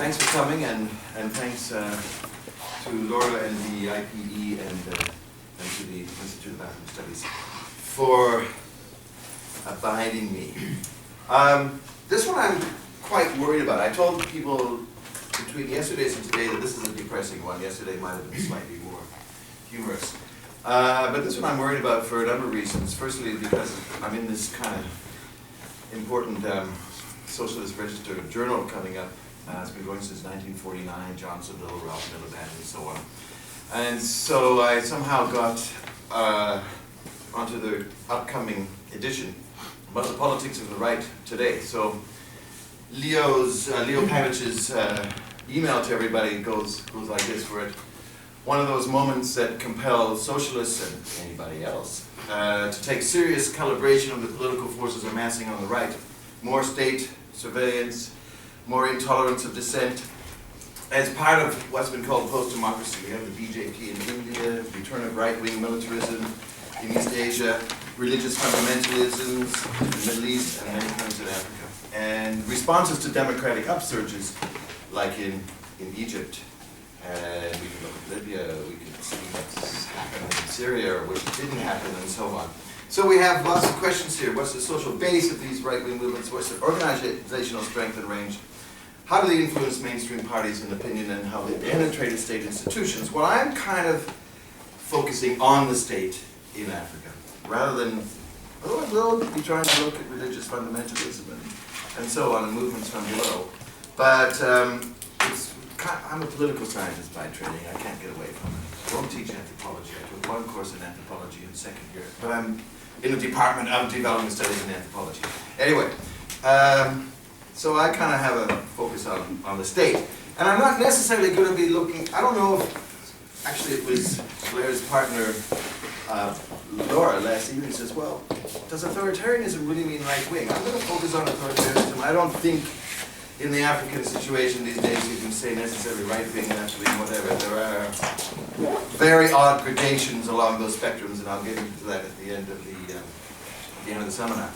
thanks for coming, and thanks to Laura and the IPE and to the Institute of African Studies for abiding me. This one I'm quite worried about. I told people between yesterday's and today that this is a depressing one. Yesterday might have been slightly more humorous. But this one I'm worried about for a number of reasons. Firstly, because I'm in this kind of important Socialist Register journal coming up. It's been going since 1949, Johnsonville, Ralph Miliband, and so on. And so I somehow got onto the upcoming edition about the politics of the right today. So Leo Pavich's email to everybody goes like this for it. One of those moments that compel socialists and anybody else to take serious calibration of the political forces amassing on the right. More state surveillance, more intolerance of dissent. As part of what's been called post-democracy, we have the BJP in India, return of right-wing militarism in East Asia, religious fundamentalisms in the Middle East, and many countries in Africa. And responses to democratic upsurges, like in Egypt. And we can look at Libya, we can see what's happened in Syria, or which didn't happen, and so on. So we have lots of questions here. What's the social base of these right-wing movements? What's their organizational strength and range? How do they influence mainstream parties in opinion, and how they penetrate state institutions? Well, I'm kind of focusing on the state in Africa, rather than, I will be trying to look at religious fundamentalism and so on, and movements from below. But I'm a political scientist by training. I can't get away from it. I won't teach anthropology. I took one course in anthropology in second year, but I'm in the Department of Development Studies in Anthropology. Anyway, so I kind of have a focus on the state. And I'm not necessarily going to be looking, I don't know if, actually it was Blair's partner, Laura, last evening says, well, does authoritarianism really mean right-wing? I'm going to focus on authoritarianism. I don't think in the African situation these days you can say necessarily right-wing, left-wing, whatever. There are very odd gradations along those spectrums, and I'll get into that at the end of the seminar.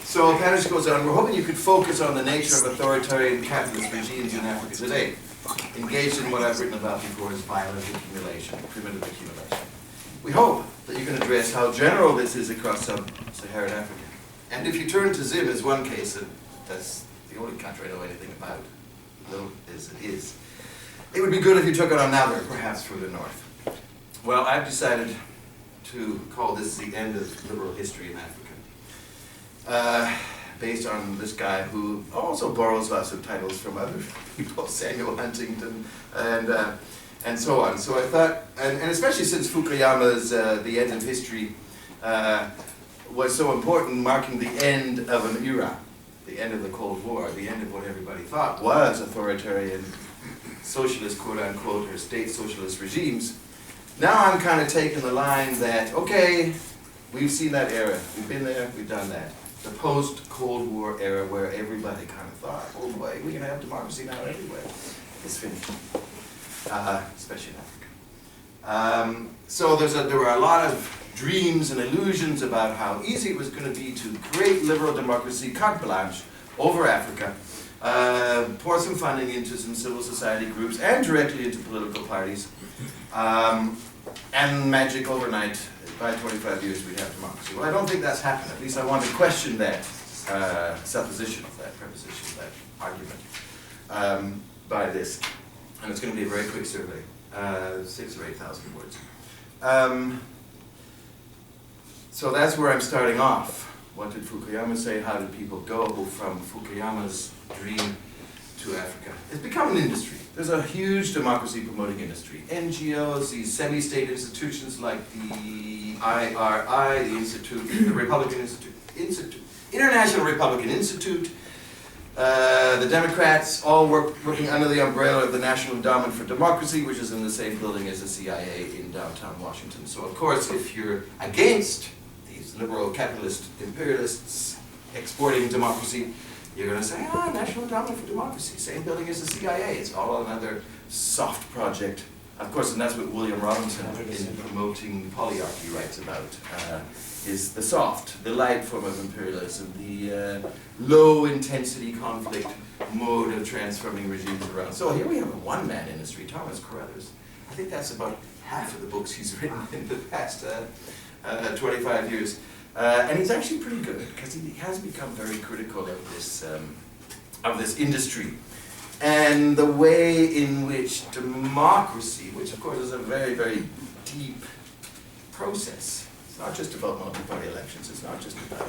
So Panish goes on, we're hoping you could focus on the nature of authoritarian capitalist regimes in Africa today, engaged in what I've written about before as violent accumulation, primitive accumulation. We hope that you can address how general this is across sub-Saharan Africa. And if you turn to Zim as one case, and that's the only country I know anything about, little as it is, it would be good if you took it on another, perhaps further north. Well, I've decided to call this the end of liberal history in Africa, based on this guy who also borrows lots of titles from other people, Samuel Huntington, and so on. So I thought, and especially since Fukuyama's The End of History was so important, marking the end of an era, the end of the Cold War, the end of what everybody thought was authoritarian socialist, quote-unquote, or state socialist regimes. Now I'm kind of taking the line that, okay, we've seen that era, we've been there, we've done that. The post-Cold War era where everybody kind of thought, oh boy, we can have democracy now everywhere. It's finished, especially in Africa. So there were a lot of dreams and illusions about how easy it was going to be to create liberal democracy, carte blanche, over Africa, pour some funding into some civil society groups and directly into political parties, and magic overnight, by 25 years we'd have democracy. Well, I don't think that's happened. At least I want to question that supposition, that preposition, that argument by this. And it's going to be a very quick survey, 6,000 or 8,000 words. So that's where I'm starting off. What did Fukuyama say? How did people go from Fukuyama's dream to Africa? It's become an industry. There's a huge democracy promoting industry. NGOs, these semi-state institutions like the IRI, the Institute, the Republican Institute, International Republican Institute, the Democrats, all working under the umbrella of the National Endowment for Democracy, which is in the same building as the CIA in downtown Washington. So of course, if you're against these liberal capitalist imperialists exporting democracy, you're going to say, National Endowment for Democracy, same building as the CIA. It's all another soft project. Of course, and that's what William Robinson, in promoting polyarchy, writes about, is the soft, the light form of imperialism, the low-intensity conflict mode of transforming regimes around. So here we have a one-man industry, Thomas Carruthers. I think that's about half of the books he's written in the past 25 years. And he's actually pretty good, because he has become very critical of this industry. And the way in which democracy, which of course is a very, very deep process. It's not just about multi-party elections, it's not just about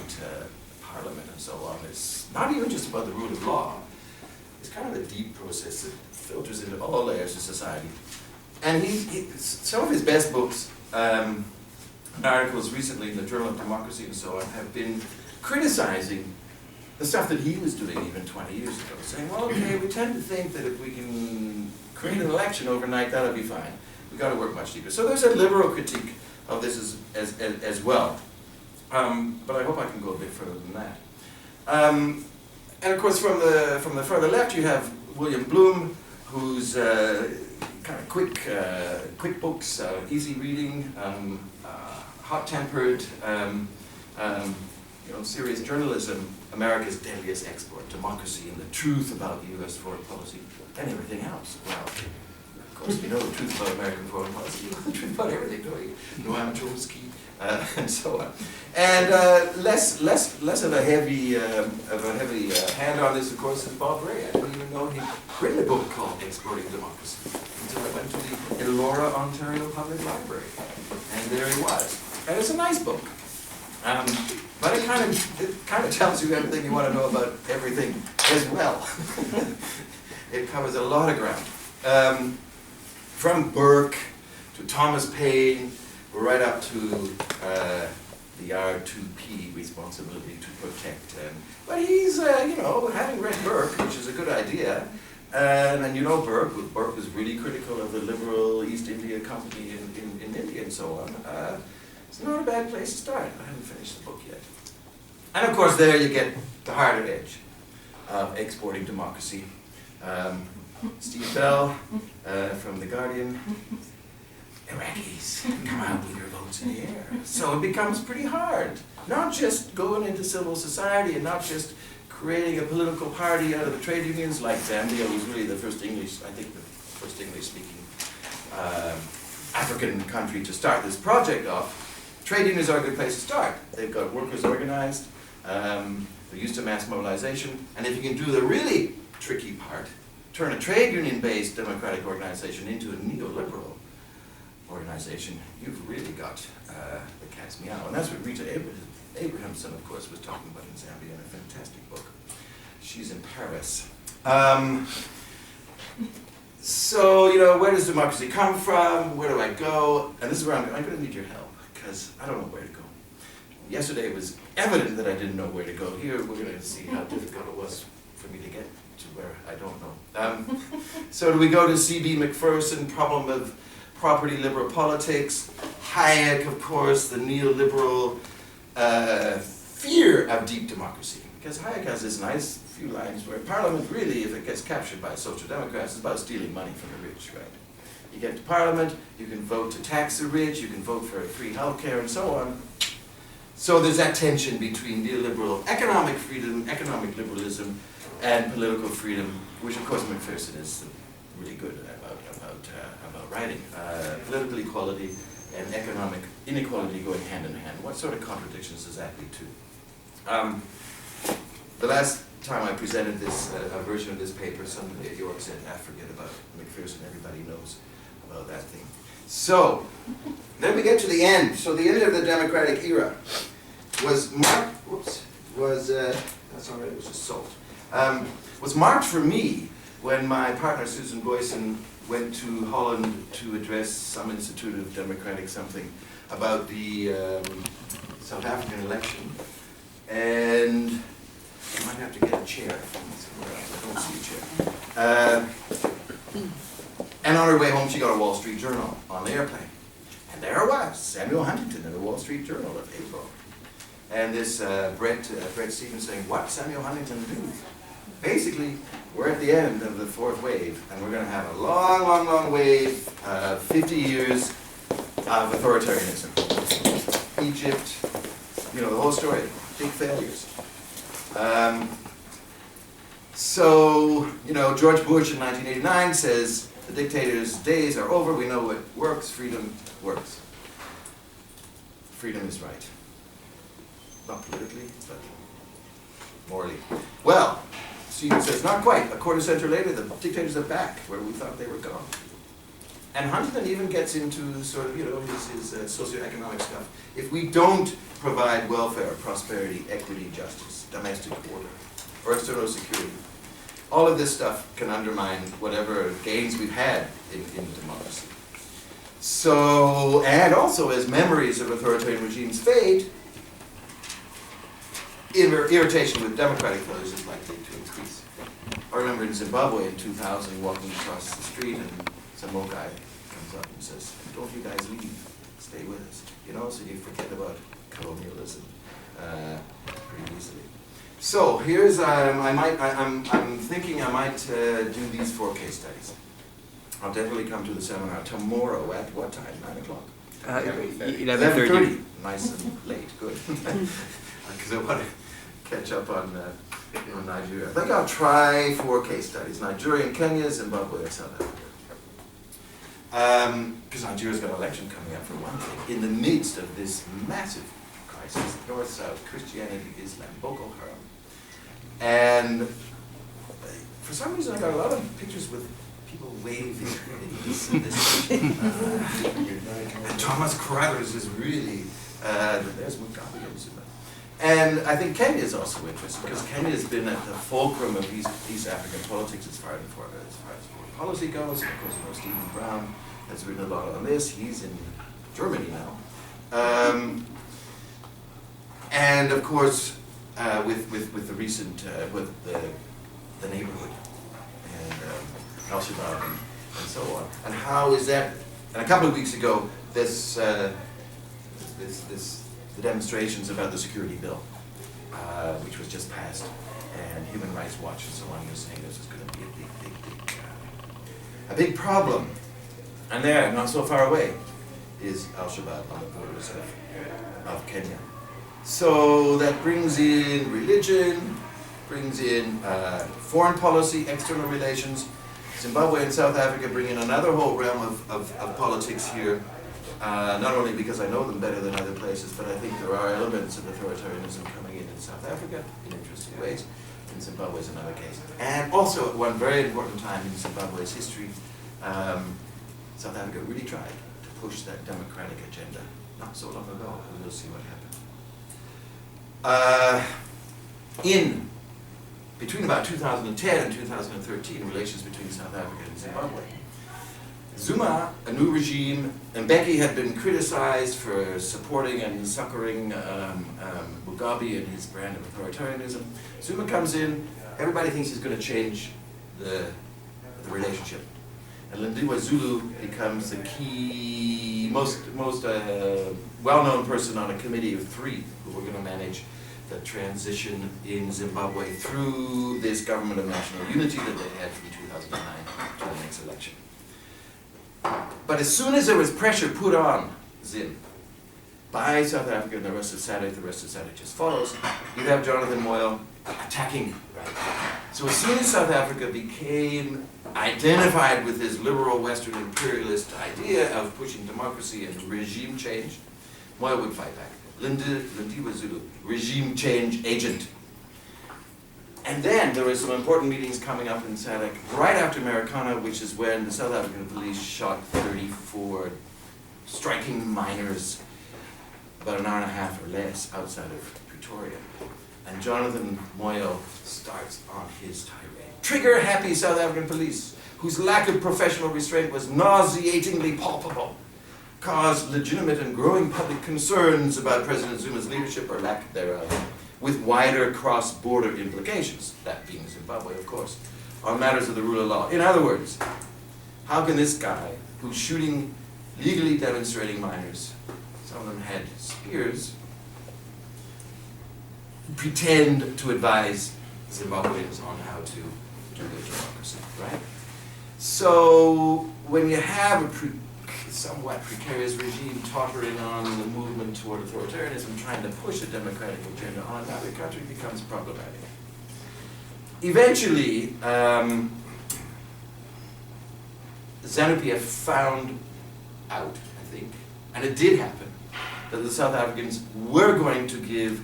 parliament and so on, it's not even just about the rule of law. It's kind of a deep process that filters into all layers of society. And some of his best books, articles recently in the Journal of Democracy and so on, have been criticizing the stuff that he was doing even 20 years ago, saying, well, okay, we tend to think that if we can create an election overnight, that'll be fine. We've got to work much deeper. So there's a liberal critique of this as well. But I hope I can go a bit further than that. And of course, from the further left, you have William Bloom, who's kind of quick books, easy reading, hot-tempered, serious journalism, America's deadliest export, democracy and the truth about U.S. foreign policy, and everything else. Well, of course, you know the truth about American foreign policy, you know the truth about everything, don't you? Noam Chomsky, and so on. And less of a heavy hand on this, of course, is Bob Ray. I didn't even know he'd written a book called Exporting Democracy until I went to the Elora, Ontario Public Library, and there he was. And it's a nice book. But it kind of tells you everything you want to know about everything as well. It covers a lot of ground. From Burke to Thomas Paine, right up to the R2P, responsibility to protect. But he's, having read Burke, which is a good idea, and Burke was really critical of the liberal East India Company in India and so on. It's not a bad place to start. I haven't finished the book yet. And of course there you get the harder edge of exporting democracy. Steve Bell from The Guardian. Iraqis, come out with your votes in the air. So it becomes pretty hard. Not just going into civil society and not just creating a political party out of the trade unions like Zambia was really the first English-speaking African country to start this project off. Trade unions are a good place to start. They've got workers organized, they're used to mass mobilization, and if you can do the really tricky part, turn a trade union-based democratic organization into a neoliberal organization, you've really got the cat's meow. And that's what Rita Abrahamson, of course, was talking about in Zambia in a fantastic book. She's in Paris. So, where does democracy come from? Where do I go? And this is where I'm going to need your help, because I don't know where to go. Yesterday it was evident that I didn't know where to go. Here we're going to see how difficult it was for me to get to where I don't know. So do we go to C.B. Macpherson, Problem of Property, Liberal Politics, Hayek, of course, the neoliberal fear of deep democracy. Because Hayek has this nice few lines where Parliament really, if it gets captured by social democrats, is about stealing money from the rich, right? You get to Parliament, you can vote to tax the rich, you can vote for free healthcare and so on. So there's that tension between neoliberal economic freedom, economic liberalism, and political freedom, which of course Macpherson is really good about writing. Political equality and economic inequality going hand in hand. What sort of contradictions does that lead to? The last time I presented this, a version of this paper, somebody at York said, forget about Macpherson, everybody knows about that thing. So, then we get to the end. So the end of the democratic era was marked, that's all right, it was just salt. Was marked for me when my partner Susan Boyson went to Holland to address some Institute of Democratic something about the South African election. And you might have to get a chair from somewhere else. I don't see a chair. And on her way home, she got a Wall Street Journal on the airplane. And there it was, Samuel Huntington in the Wall Street Journal of April. And this Brett Stevens saying, what Samuel Huntington do? Basically, we're at the end of the fourth wave, and we're going to have a long, long, long wave, 50 years of authoritarianism. Egypt, the whole story, big failures. So, you know, George Bush in 1989 says, the dictator's days are over, we know what works, freedom works. Freedom is right. Not politically, but morally. Well, Stephen says, not quite. A quarter century later, the dictators are back where we thought they were gone. And Huntington even gets into sort of, you know, his socioeconomic stuff. If we don't provide welfare, prosperity, equity, justice, domestic order, or external security, all of this stuff can undermine whatever gains we've had in democracy. So, and also as memories of authoritarian regimes fade, irritation with democratic flows is likely to increase. I remember in Zimbabwe in 2000 walking across the street and some old guy comes up and says, don't you guys leave, stay with us. You know, so you forget about colonialism pretty easily. So here's, I'm thinking I might do these 4 case studies. I'll definitely come to the seminar tomorrow at what time? 9 o'clock? 11:30. Nice and late, good. Because I want to catch up on Nigeria. I think I'll try 4 case studies: Nigeria, Kenya, Zimbabwe, and South Africa. Because Nigeria's got an election coming up for one thing, in the midst of this massive crisis, North-South, Christianity, Islam, Boko Haram. And for some reason I got a lot of pictures with people waving and Thomas Carleton is really, there's Mugabe and Zuma. And I think Kenya is also interesting because Kenya has been at the fulcrum of East African politics as far as foreign policy goes. And of course, you know, Stephen Brown has written a lot on this. He's in Germany now. And of course, with the recent, with the neighborhood and Al-Shabaab and so on. And how is that? And a couple of weeks ago, the demonstrations about the security bill, which was just passed, and Human Rights Watch and so on, was saying this is going to be a big problem. And there, not so far away, is Al-Shabaab on the borders of Kenya. So that brings in religion, brings in foreign policy, external relations. Zimbabwe and South Africa bring in another whole realm of politics here, not only because I know them better than other places, but I think there are elements of authoritarianism coming in South Africa in interesting ways. In Zimbabwe is another case. And also at one very important time in Zimbabwe's history, South Africa really tried to push that democratic agenda not so long ago, and we'll see what happened. Between about 2010 and 2013, relations between South Africa and Zimbabwe. Zuma, a new regime, Mbeki had been criticized for supporting and succoring Mugabe and his brand of authoritarianism. Zuma comes in, everybody thinks he's going to change the relationship. And Lindiwe Zulu becomes the key, most well-known person on a committee of 3 who were going to manage the transition in Zimbabwe through this government of national unity that they had from 2009 to the next election. But as soon as there was pressure put on Zim by South Africa and the rest of SADC just follows, you have Jonathan Moyle attacking. So as soon as South Africa became identified with this liberal Western imperialist idea of pushing democracy and regime change, Moyle would fight back. Lindiwe Zulu, regime change agent. And then there were some important meetings coming up in SADC right after Marikana, which is when the South African police shot 34 striking miners about an hour and a half or less outside of Pretoria. And Jonathan Moyle starts on his tirade. Trigger-happy South African police, whose lack of professional restraint was nauseatingly palpable, caused legitimate and growing public concerns about President Zuma's leadership or lack thereof, with wider cross-border implications, that being Zimbabwe, of course, on matters of the rule of law. In other words, how can this guy, who's shooting legally demonstrating miners, some of them had spears, pretend to advise Zimbabweans on how to do their democracy, right? So when you have a somewhat precarious regime tottering on the movement toward authoritarianism, trying to push a democratic agenda on another country becomes problematic. eventually, ZANU-PF found out, I think, and it did happen, that the South Africans were going to give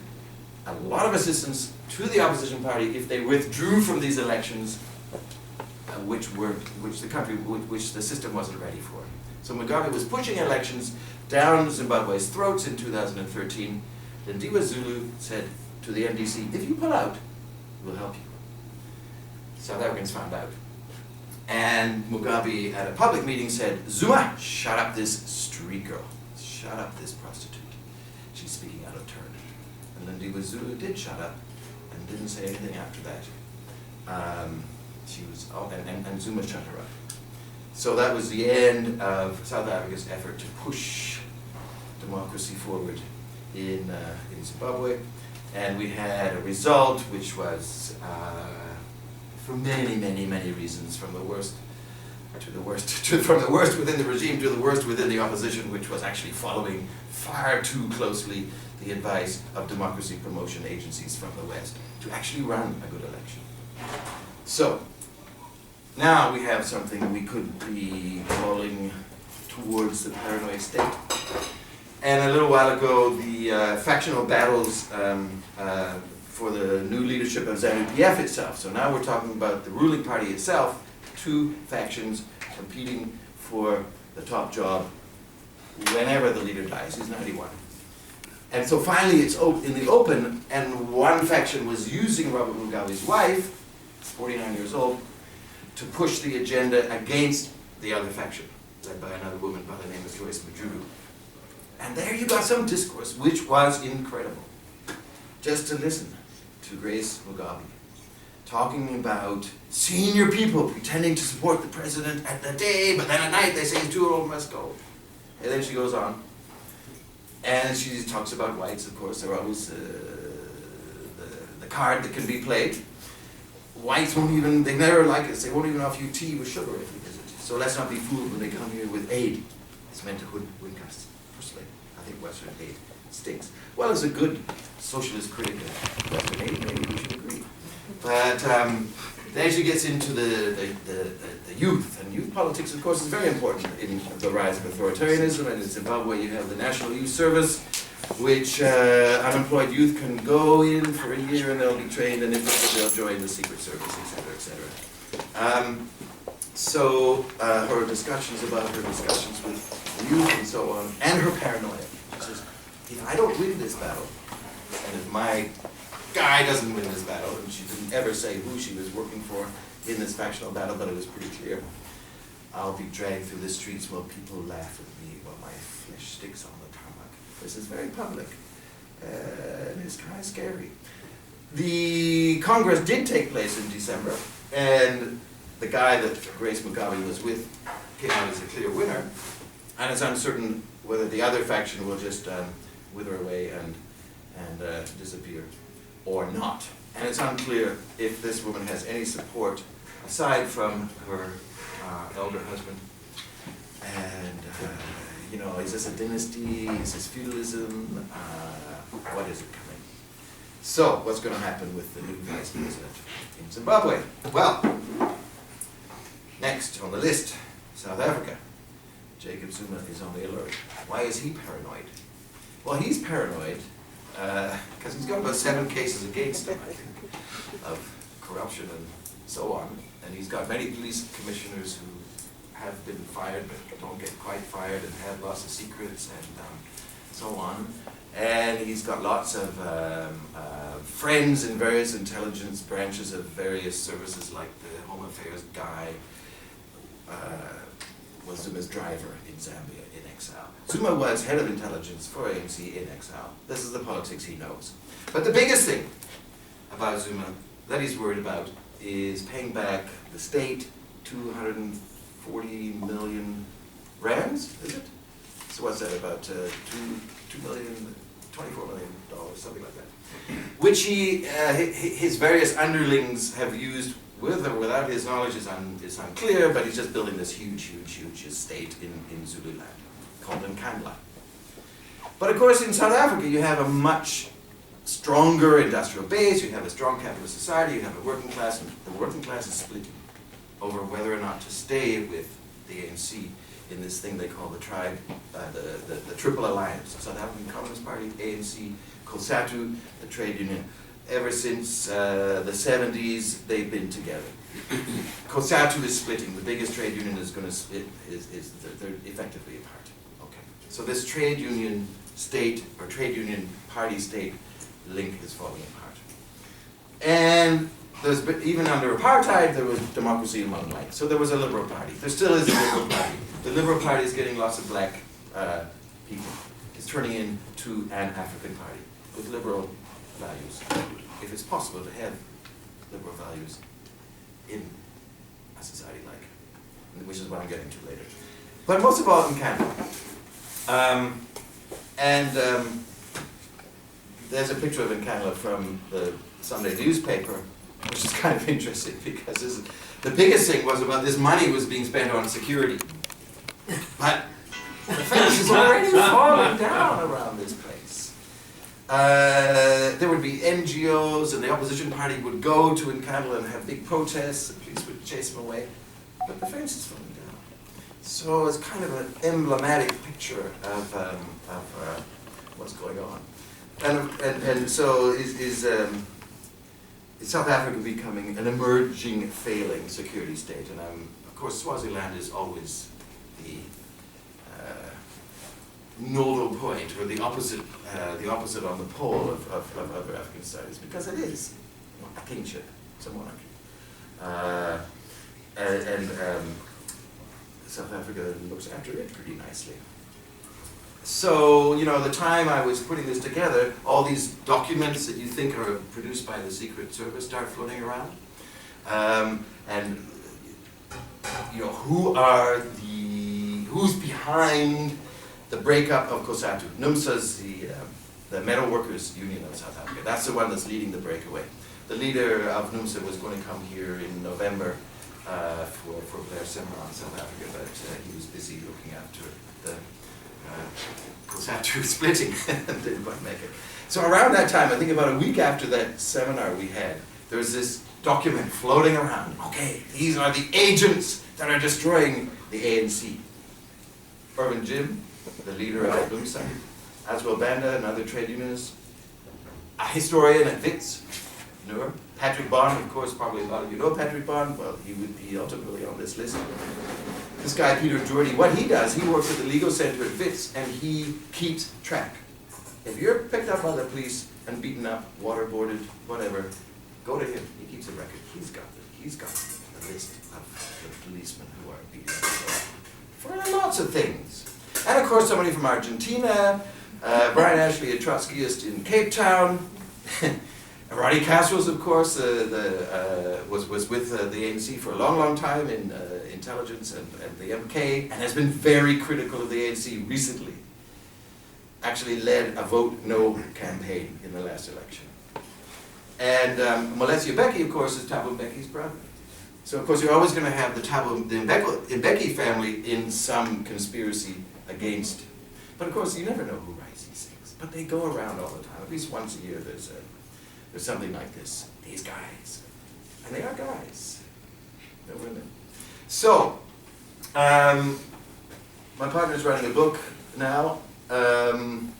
a lot of assistance to the opposition party if they withdrew from these elections, which the system wasn't ready for. So Mugabe was pushing elections down Zimbabwe's throats in 2013. Then Diwa Zulu said to the NDC, if you pull out, we'll help you. South Africans found out. And Mugabe at a public meeting said, Zuma, shut up this street girl. Shut up this prostitute. She's speaking out of turn. And then Diwa Zulu did shut up and didn't say anything after that. And Zuma shut her up. So that was the end of South Africa's effort to push democracy forward in Zimbabwe. And we had a result which was, for many, many, many reasons, from the worst to the worst, from the worst within the regime to the worst within the opposition, which was actually following far too closely the advice of democracy promotion agencies from the West to actually run a good election. So, now we have something we could be calling towards the paranoid state. And a little while ago, the factional battles for the new leadership of ZANU-PF itself. So now we're talking about the ruling party itself, two factions competing for the top job whenever the leader dies. He's 91. And so finally it's in the open, and one faction was using Robert Mugabe's wife, 49 years old, to push the agenda against the other faction, led by another woman by the name of Joyce Majugu. And there you got some discourse, which was incredible. Just to listen to Grace Mugabe talking about senior people pretending to support the president at the day, but then at night they say he's too old, must go. And then she goes on. And she talks about whites, of course. They're always the card that can be played. Whites won't even, they never like us. They won't even offer you tea with sugar if you visit. So let's not be fooled when they come here with aid. It's meant to hoodwink us. Personally, I think Western aid stinks. Well, as a good socialist critic of Western aid, maybe we should agree. But then she gets into the youth, and youth politics, of course, is very important in the rise of authoritarianism. And in Zimbabwe, you have the National Youth Service, which unemployed youth can go in for a year and they'll be trained, and if not, they'll join the Secret Service, etc., etc. So her discussions with youth and so on, and her paranoia. She says, if I don't win this battle, and if my guy doesn't win this battle, and she didn't ever say who she was working for in this factional battle, but it was pretty clear, I'll be dragged through the streets while people laugh at me while my flesh sticks on the tarmac. This is very public, and it's kind of scary. The Congress did take place in December, and the guy that Grace Mugabe was with came out as a clear winner, and it's uncertain whether the other faction will just wither away and disappear or not. And it's unclear if this woman has any support aside from her elder husband. And, you know, is this a dynasty? Is this feudalism? What is it coming? So, what's going to happen with the new vice president in Zimbabwe? Well, next on the list, South Africa. Jacob Zuma is on the alert. Why is he paranoid? Well, he's paranoid because he's got about 7 cases against him, I think, of corruption and so on. And he's got many police commissioners who have been fired but don't get quite fired and have lots of secrets and so on. And he's got lots of friends in various intelligence branches of various services, like the Home Affairs guy was Zuma's driver in Zambia in exile. Zuma was head of intelligence for ANC in exile. This is the politics he knows. But the biggest thing about Zuma that he's worried about is paying back the state 240 million rands, is it? So what's that, about $2 million, $24 million, something like that. Which his various underlings have used with or without his knowledge is unclear, but he's just building this huge estate in Zululand called Nkandla. But of course in South Africa you have a much stronger industrial base, you have a strong capitalist society, you have a working class, and the working class is splitting over whether or not to stay with the ANC in this thing they call the Triple Alliance. South African Communist Party, ANC, COSATU, the trade union. Ever since the 70s, they've been together. COSATU is splitting. The biggest trade union is going to split, they're effectively apart. Okay. So this trade union state, or trade union party state link is falling apart. And there's been, even under apartheid, there was democracy among whites. So there was a liberal party. There still is a liberal party. The liberal party is getting lots of black people. It's turning into an African party with liberal values. If it's possible to have liberal values in a society like, which is what I'm getting to later. But most of all in Canada. There's a picture of Canada from the Sunday newspaper, which is kind of interesting because the biggest thing was about this money was being spent on security. But the fence is already falling down around this place. There would be NGOs and the opposition party would go to Canada and have big protests, the police would chase them away, but the fence is falling down. So it's kind of an emblematic picture of what's going on. And so is South Africa becoming an emerging, failing security state? And of course, Swaziland is always the nodal point, or the opposite on the pole of other African societies, because it is a kingship, it's a monarchy, and South Africa looks after it pretty nicely. So, the time I was putting this together, all these documents that you think are produced by the Secret Service start floating around. And, who's behind the breakup of COSATU? NUMSA's the Metal Workers Union of South Africa. That's the one that's leading the breakaway. The leader of NUMSA was going to come here in November for their seminar on South Africa, but he was busy looking after the COSATU splitting and didn't quite make it. So around that time, I think about a week after that seminar we had, there was this document floating around. Okay, these are the agents that are destroying the ANC. Irvin Jim, the leader of Demise, Aswell Banda, another trade unionist, a historian at Wits, Noor, Patrick Bond, of course, probably a lot of you know Patrick Bond. Well, he would be ultimately on this list. This guy, Peter Doherty, what he does, he works at the legal center at Wits, and he keeps track. If you're picked up by the police and beaten up, waterboarded, whatever, go to him. He keeps a record. He's got the list of the policemen who are beaten up for lots of things. And of course, somebody from Argentina, Brian Ashley, a Trotskyist in Cape Town. Roddy Castros, of course, was with the ANC for a long, long time in intelligence and the MK, and has been very critical of the ANC recently. Actually led a vote no campaign in the last election. And Molesio Becky, of course, is Thabo Mbeki's brother. So, of course, you're always going to have the Mbeki family in some conspiracy against. But, of course, you never know who writes these things. But they go around all the time. At least once a year there's something like this. These guys. And they are guys. They're women. So, my partner's writing a book now. And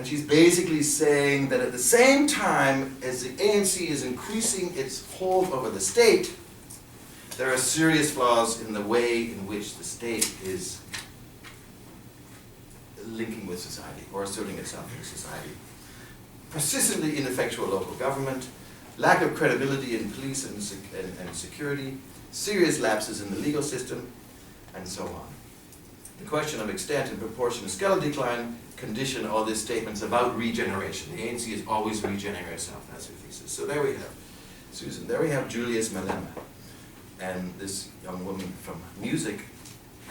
she's basically saying that at the same time as the ANC is increasing its hold over the state, there are serious flaws in the way in which the state is linking with society or asserting itself in society. Persistently ineffectual local government, lack of credibility in police and security, serious lapses in the legal system, and so on. The question of extent and proportion of skeletal decline condition all these statements about regeneration. The ANC is always regenerating itself, that's her thesis. So there we have Susan. There we have Julius Malema. And this young woman from music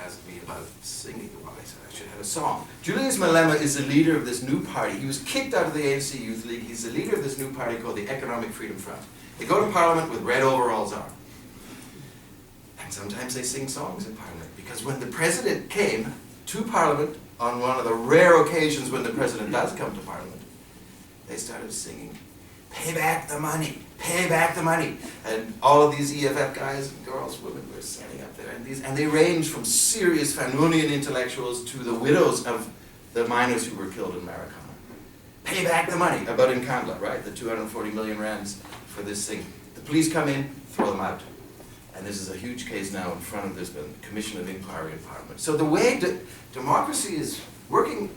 asked me about singing. Well, I said I should have a song. Julius Malema is the leader of this new party. He was kicked out of the ANC Youth League. He's the leader of this new party called the Economic Freedom Front. They go to Parliament with red overalls on. And sometimes they sing songs in Parliament. Because when the president came to Parliament, on one of the rare occasions when the president does come to Parliament, they started singing, "Pay back the money, pay back the money." And all of these EFF guys and girls, women were standing up there, and they ranged from serious Fanunian intellectuals to the widows of the miners who were killed in Marikana. Pay back the money, about Nkandla, right? The 240 million rands for this thing. The police come in, throw them out. And this is a huge case now in front of this Commission of Inquiry in Parliament. So the way democracy is working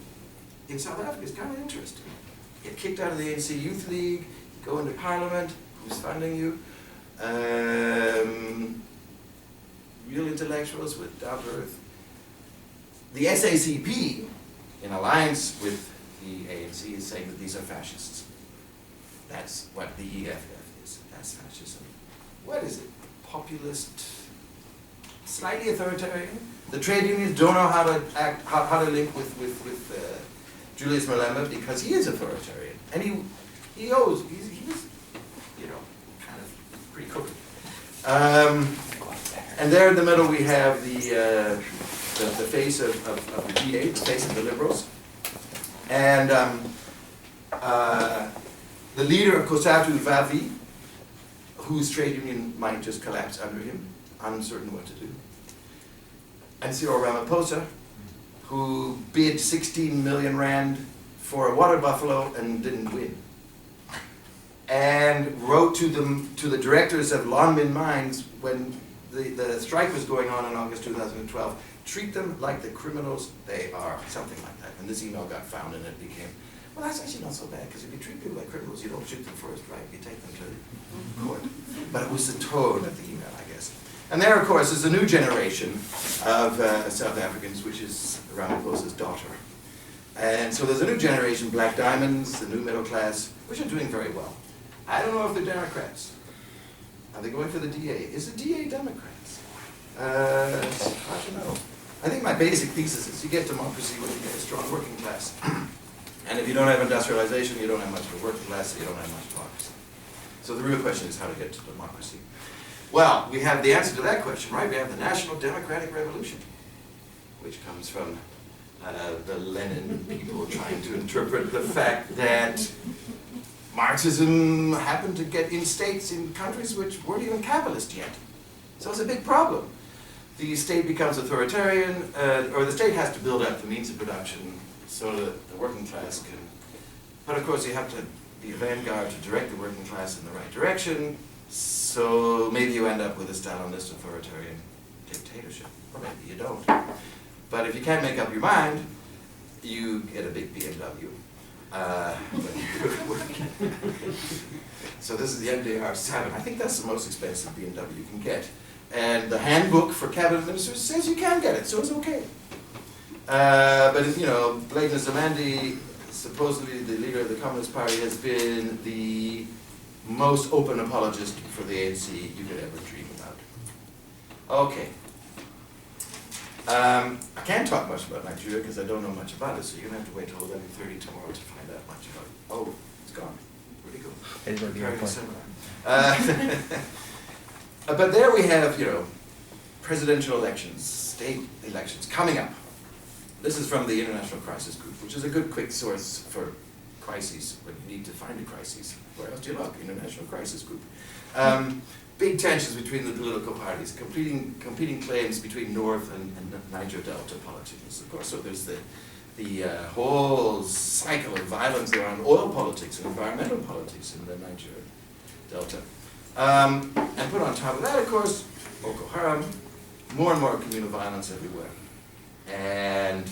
in South Africa is kind of interesting. Get kicked out of the ANC Youth League, go into Parliament, who's funding you? Real intellectuals with down to earth. The SACP, in alliance with the ANC, is saying that these are fascists. That's what the EFF is. That's fascism. What is it? Populist, slightly authoritarian. The trade unions don't know how to act, how to link with Julius Malema, because he is authoritarian, and he was, you know, kind of pretty crooked. And there in the middle we have the face of the G8, the face of the Liberals, and the leader of COSATU, Vavi, whose trade union might just collapse under him, uncertain what to do. And Cyril Ramaphosa, who bid 16 million rand for a water buffalo and didn't win. And wrote to the directors of Lonmin Mines when the strike was going on in August 2012, treat them like the criminals they are, something like that. And this email got found and it became, well, that's actually not so bad, because if you treat people like criminals, you don't shoot them first, right? You take them to court. But it was the tone of the email, I guess. And there, of course, is a new generation of South Africans, which is Ramaphosa's daughter. And so there's a new generation, Black Diamonds, the new middle class, which are doing very well. I don't know if they're Democrats. Are they going for the DA? Is the DA Democrats? It's hard to know. I think my basic thesis is you get democracy when you get a strong working class. And if you don't have industrialization, you don't have much of a working class, so you don't have much democracy. So the real question is how to get to democracy. Well, we have the answer to that question, right? We have the National Democratic Revolution, which comes from the Lenin people trying to interpret the fact that Marxism happened to get in states, in countries which weren't even capitalist yet. So it's a big problem. The state becomes authoritarian, or the state has to build up the means of production so that the working class can, but of course you have to be a vanguard to direct the working class in the right direction, so maybe you end up with a Stalinist authoritarian dictatorship, or maybe you don't. But if you can't make up your mind, you get a big BMW. So this is the MDR7. I think that's the most expensive BMW you can get. And the handbook for cabinet ministers says you can get it, so it's okay. But you know, Blake Nzimande, supposedly the leader of the Communist Party, has been the most open apologist for the ANC you could ever dream about. Okay. I can't talk much about Nigeria because I don't know much about it, so you're going to have to wait till 11:30 tomorrow to find out much about it. Oh, it's gone. Where'd it go? Preparing a seminar. But there we have, you know, presidential elections, state elections coming up. This is from the International Crisis Group, which is a good quick source for crises when you need to find a crisis. Where else do you look? International Crisis Group. Big tensions between the political parties, competing claims between North and Niger Delta politicians, of course. So there's the whole cycle of violence around oil politics and environmental politics in the Niger Delta. And put on top of that, of course, Boko Haram, more and more communal violence everywhere. And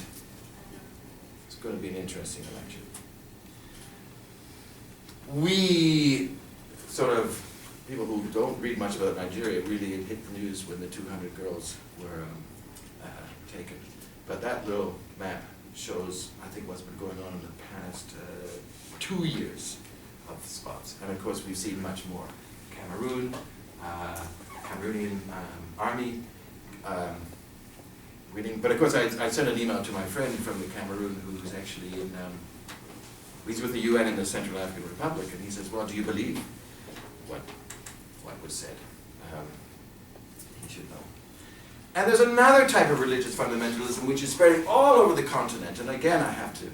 it's going to be an interesting election. We sort of, people who don't read much about Nigeria really hit the news when the 200 girls were taken. But that little map shows, I think, what's been going on in the past 2 years of spots. And of course, we've seen much more. Cameroon, Cameroonian army winning. But of course, I sent an email to my friend from the Cameroon who's actually in, he's with the UN in the Central African Republic, and he says, well, do you believe what was said? He should know. And there's another type of religious fundamentalism which is spreading all over the continent, and again I have to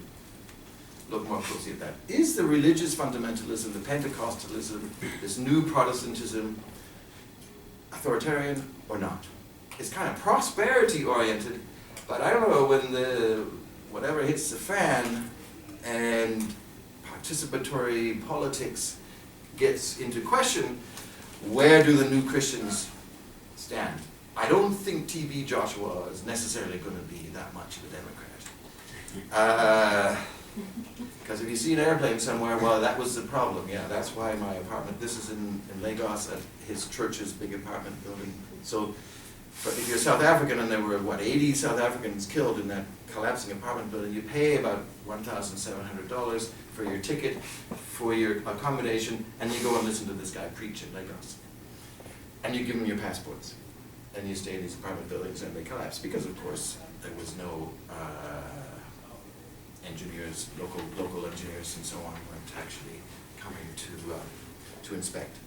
look more closely at that. Is the religious fundamentalism, the Pentecostalism, this new Protestantism, authoritarian or not? It's kind of prosperity-oriented, but I don't know, when whatever hits the fan and participatory politics gets into question, where do the new Christians stand? I don't think T.B. Joshua is necessarily going to be that much of a Democrat. Because if you see an airplane somewhere, well, that was the problem. Yeah, that's why my apartment, this is in Lagos at his church's big apartment building. So if you're South African and there were, 80 South Africans killed in that collapsing apartment building, you pay about $1,700 for your ticket, for your accommodation, and you go and listen to this guy preach in Lagos. And you give them your passports. And you stay in these apartment buildings and they collapse because, of course, there was no engineers, local engineers and so on weren't actually coming to inspect.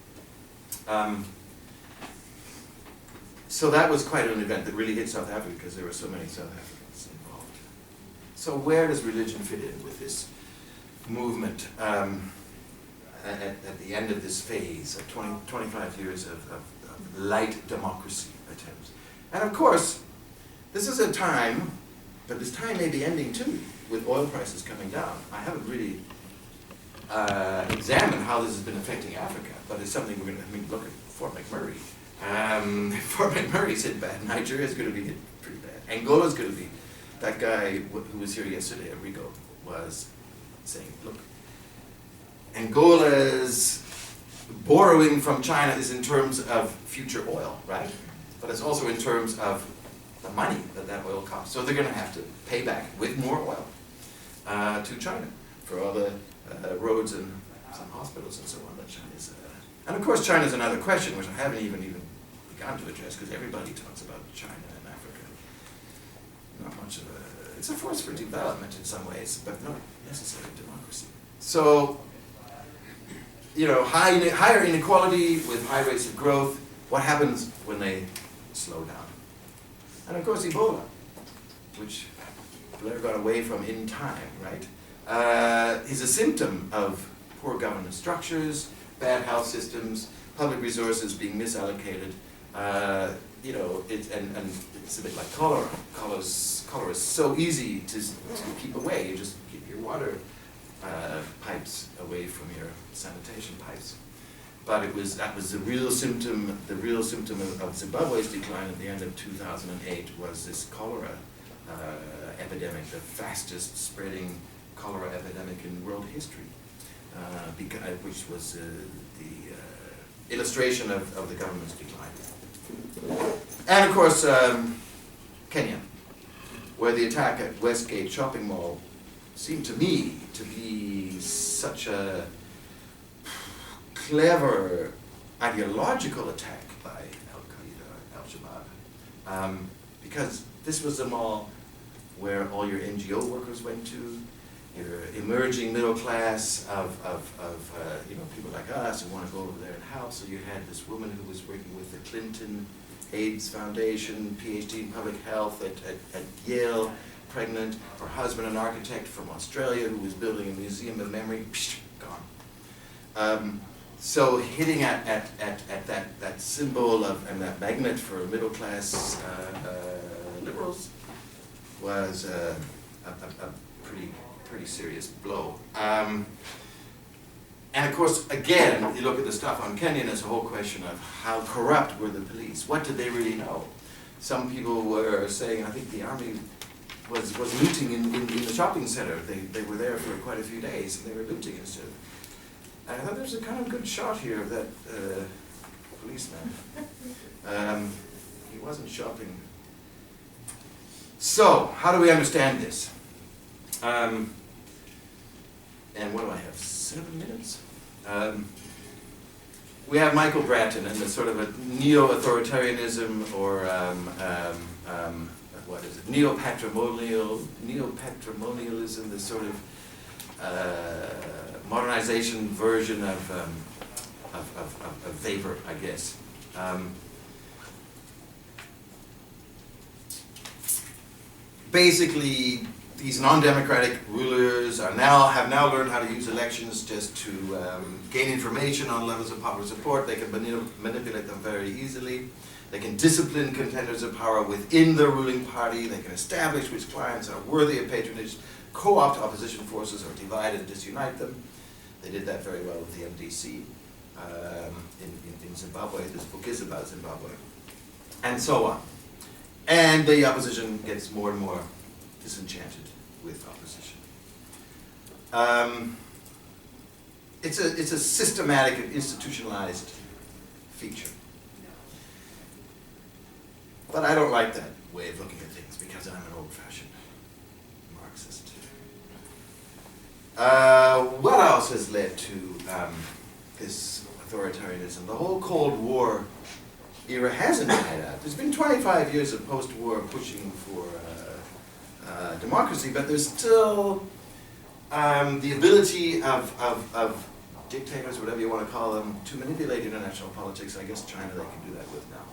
So that was quite an event that really hit South Africa because there were so many South Africans involved. So where does religion fit in with this movement at the end of this phase of 25 years of light democracy attempts? And of course, this is a time, but this time may be ending too, with oil prices coming down. I haven't really examined how this has been affecting Africa, but it's something we're going to look at. Fort McMurray. Fort McMurray's hit bad. Nigeria's going to be hit pretty bad. Angola's going to be. That guy who was here yesterday, Enrico, was saying, look, Angola's borrowing from China is in terms of future oil, right? But it's also in terms of the money that oil costs. So they're going to have to pay back with more oil to China for all the roads and some hospitals and so on that China's. And of course, China's another question which I haven't even begun to address because everybody talks about China and Africa. Not much of a. It's a force for development in some ways, but not necessarily democracy. So, higher inequality with high rates of growth. What happens when they slow down? And of course, Ebola, which Blair got away from in time, right? Is a symptom of poor governance structures, bad health systems, public resources being misallocated. It's a bit like cholera. Cholera is so easy to keep away. You just keep your water pipes away from your sanitation pipes. But that was the real symptom. The real symptom of Zimbabwe's decline at the end of 2008 was this cholera epidemic, the fastest spreading cholera epidemic in world history, which was the illustration of the government's decline. And of course, Kenya, where the attack at Westgate Shopping Mall seemed to me to be such a clever ideological attack by Al-Qaeda, Al-Shabaab, because this was the mall where all your NGO workers went to, your emerging middle class of people like us who want to go over there and help. So you had this woman who was working with the Clinton AIDS Foundation, PhD in public health at Yale, pregnant, her husband an architect from Australia who was building a museum of memory, gone. So hitting at that symbol of and that magnet for middle class liberals was a pretty serious blow. And of course, again, you look at the stuff on Kenya, and it's a whole question of how corrupt were the police. What did they really know? Some people were saying, I think the army was looting in the shopping center. They were there for quite a few days, and they were looting and stuff. And I thought there's a kind of good shot here of that policeman. He wasn't shopping. So, how do we understand this? And what do I have, 7 minutes? We have Michael Bratton and the sort of a neo-authoritarianism or what is it? Neo-patrimonialism, this sort of modernization version of vapor, I guess. Basically, these non-democratic rulers have now learned how to use elections just to gain information on levels of popular support. They can manipulate them very easily. They can discipline contenders of power within the ruling party. They can establish which clients are worthy of patronage, co-opt opposition forces, or divide and disunite them. They did that very well with the MDC in Zimbabwe. This book is about Zimbabwe. And so on. And the opposition gets more and more disenchanted with opposition. It's a systematic and institutionalized feature. But I don't like that way of looking at things because I'm an old-fashioned Marxist. What else has led to this authoritarianism? The whole Cold War era hasn't died out. There's been 25 years of post-war pushing for democracy, but there's still the ability of dictators, whatever you want to call them, to manipulate international politics. I guess China they can do that with now.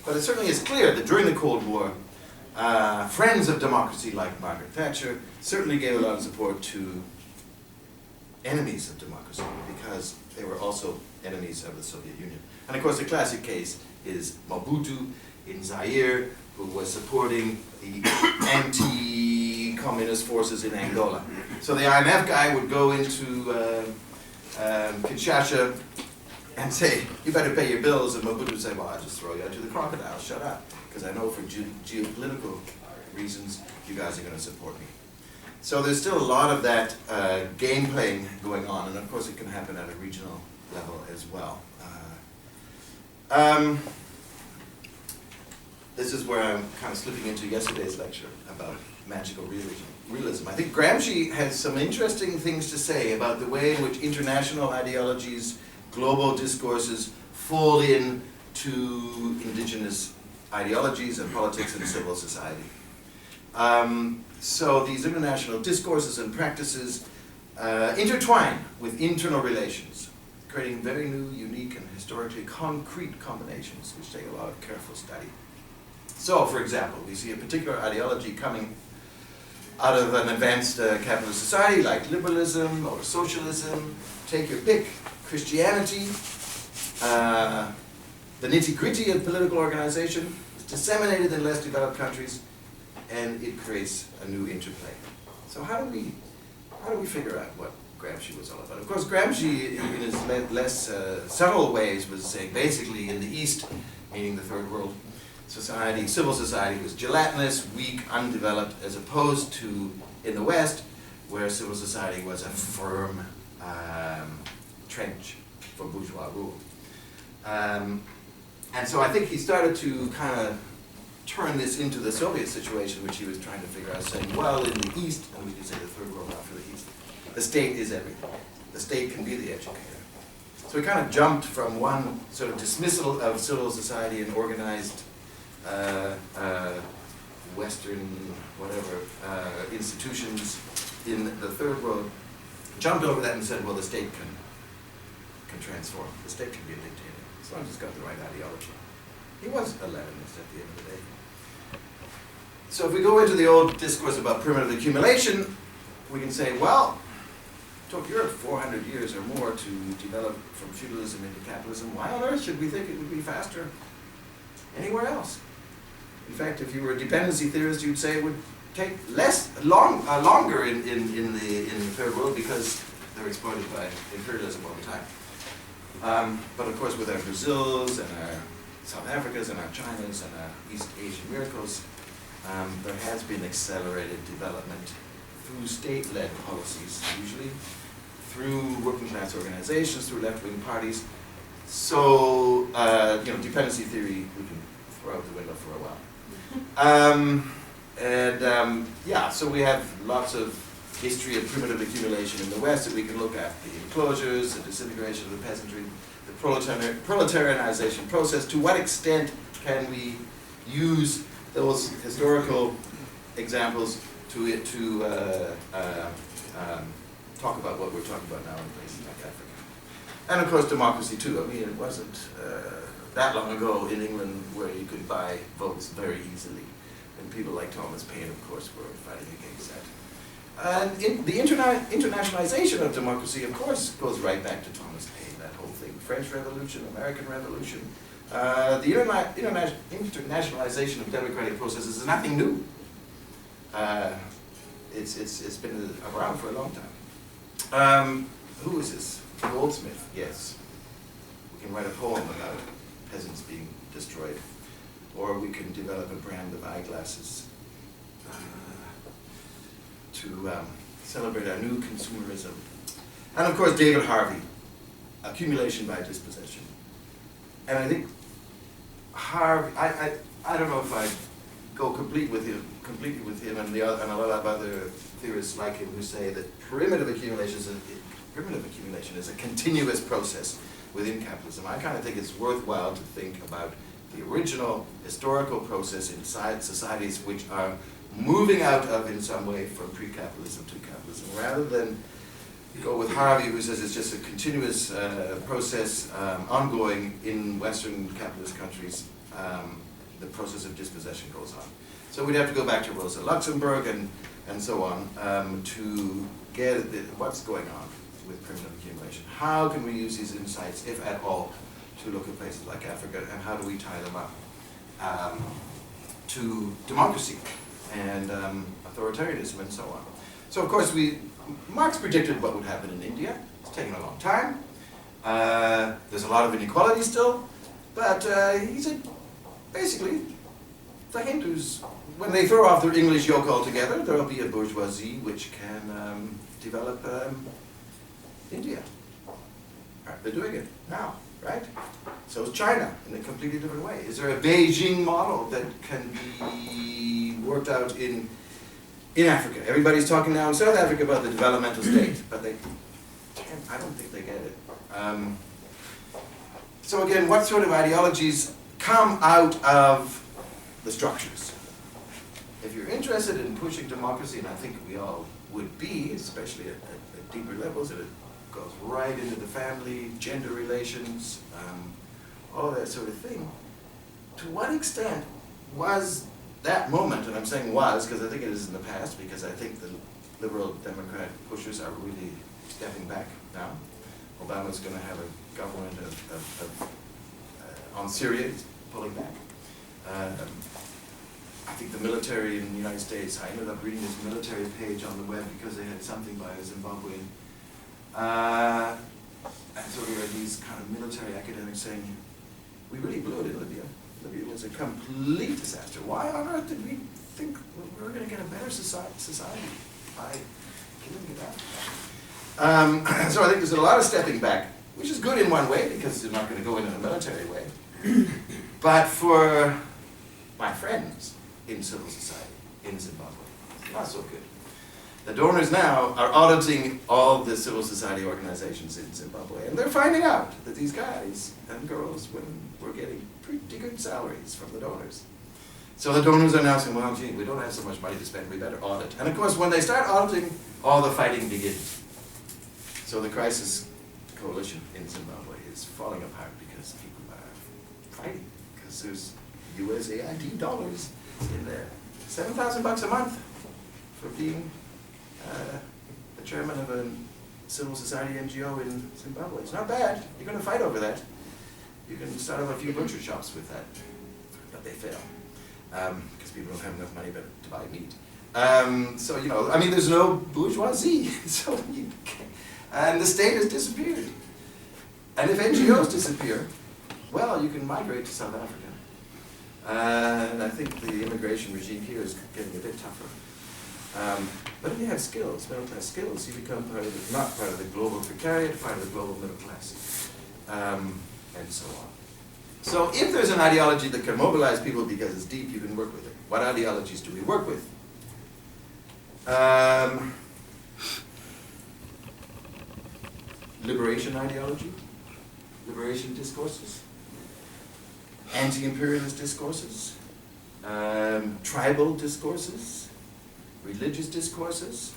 But it certainly is clear that during the Cold War, friends of democracy like Margaret Thatcher certainly gave a lot of support to enemies of democracy because they were also enemies of the Soviet Union. And of course the classic case is Mobutu in Zaire, who was supporting the anti-communist forces in Angola. So the IMF guy would go into Kinshasa and say, you better pay your bills, and Mobutu would say, well, I'll just throw you out to the crocodiles, shut up, because I know for geopolitical reasons you guys are going to support me. So there's still a lot of that game playing going on, and of course it can happen at a regional level as well. This is where I'm kind of slipping into yesterday's lecture about magical realism. I think Gramsci has some interesting things to say about the way in which international ideologies, global discourses fold in to indigenous ideologies and politics and civil society. So these international discourses and practices intertwine with internal relations, creating very new, unique, and historically concrete combinations which take a lot of careful study. So, for example, we see a particular ideology coming out of an advanced capitalist society like liberalism or socialism, take your pick, Christianity, the nitty-gritty of political organization is disseminated in less developed countries, and it creates a new interplay. So how do we figure out what Gramsci was all about? Of course, Gramsci, in his less subtle ways, was saying basically in the East, meaning the third world, society, civil society was gelatinous, weak, undeveloped, as opposed to in the West, where civil society was a firm trench for bourgeois rule. And so I think he started to kind of turn this into the Soviet situation, which he was trying to figure out, saying, well, in the East, and we could say the third world after the East, the state is everything. The state can be the educator. So he kind of jumped from one sort of dismissal of civil society and organized Western, whatever, institutions in the third world, jumped over that and said, well, the state can transform. The state can be a dictator, as long as it's got the right ideology. He was a Leninist at the end of the day. So if we go into the old discourse about primitive accumulation, we can say, well, it took Europe 400 years or more to develop from feudalism into capitalism. Why on earth should we think it would be faster anywhere else? In fact, if you were a dependency theorist, you'd say it would take longer in the third world because they're exploited by imperialism all the time. But of course, with our Brazils and our South Africas and our Chinas and our East Asian miracles, there has been accelerated development through state-led policies, usually, through working-class organizations, through left-wing parties. So, dependency theory we can throw out the window for a while. So we have lots of history of primitive accumulation in the West that we can look at. The enclosures, the disintegration of the peasantry, the proletarianization process. To what extent can we use those historical examples to talk about what we're talking about now in places like Africa? And of course democracy too. I mean, it wasn't that long ago in England where you could buy votes very easily. And people like Thomas Paine, of course, were fighting against that. And the internationalization of democracy, of course, goes right back to Thomas Paine, that whole thing. French Revolution, American Revolution. The internationalization of democratic processes is nothing new. It's been around for a long time. Who is this? Goldsmith, yes. We can write a poem about peasants being destroyed. Or we can develop a brand of eyeglasses to celebrate our new consumerism. And of course, David Harvey, accumulation by dispossession. And I think Harvey, I don't know if I go completely with him and a lot of other theorists like him who say that primitive accumulation is a continuous process within capitalism. I kind of think it's worthwhile to think about the original historical process inside societies which are moving out of, in some way, from pre-capitalism to capitalism, rather than go with Harvey, who says it's just a continuous process ongoing in Western capitalist countries. The process of dispossession goes on. So we'd have to go back to Rosa Luxemburg and so on to get at what's going on with primitive accumulation. How can we use these insights, if at all, to look at places like Africa, and how do we tie them up to democracy and authoritarianism and so on. So of course Marx predicted what would happen in India. It's taken a long time. There's a lot of inequality still, but he said basically the Hindus, when they throw off their English yoke altogether, there will be a bourgeoisie which can develop India. They're doing it now, right? So is China in a completely different way. Is there a Beijing model that can be worked out in Africa? Everybody's talking now in South Africa about the developmental state, but I don't think they get it. So again, what sort of ideologies come out of the structures? If you're interested in pushing democracy, and I think we all would be, especially at deeper levels, and it goes right into the family, gender relations, all of that sort of thing, to what extent was that moment, and I'm saying was because I think it is in the past, because I think the liberal Democrat pushers are really stepping back now. Obama's going to have a government on Syria, he's pulling back. I think the military in the United States, I ended up reading this military page on the web because they had something by a Zimbabwean. And so there are these kind of military academics saying, we really blew it in Libya. Libya was a complete disaster. Why on earth did we think we were going to get a better society by killing Gaddafi? So I think there's a lot of stepping back, which is good in one way because you're not going to go in a military way. But for my friends in civil society in Zimbabwe, not so good. The donors now are auditing all the civil society organizations in Zimbabwe, and they're finding out that these guys and girls, women, were getting pretty good salaries from the donors. So the donors are now saying, well, gee, we don't have so much money to spend, we better audit. And of course, when they start auditing, all the fighting begins. So the crisis coalition in Zimbabwe is falling apart because people are fighting, because there's USAID dollars in there. $7,000 a month for being the chairman of a civil society NGO in Zimbabwe. It's not bad. You're going to fight over that. You can start up a few butcher shops with that, but they fail because people don't have enough money to buy meat. So, you know, I mean, there's no bourgeoisie, so and the state has disappeared. And if NGOs disappear, well, you can migrate to South Africa. And I think the immigration regime here is getting a bit tougher. But if you have skills, middle-class skills, you become not part of the global precariat, part of the global middle class, and so on. So if there's an ideology that can mobilize people because it's deep, you can work with it. What ideologies do we work with? Liberation ideology, liberation discourses, anti-imperialist discourses, tribal discourses, religious discourses.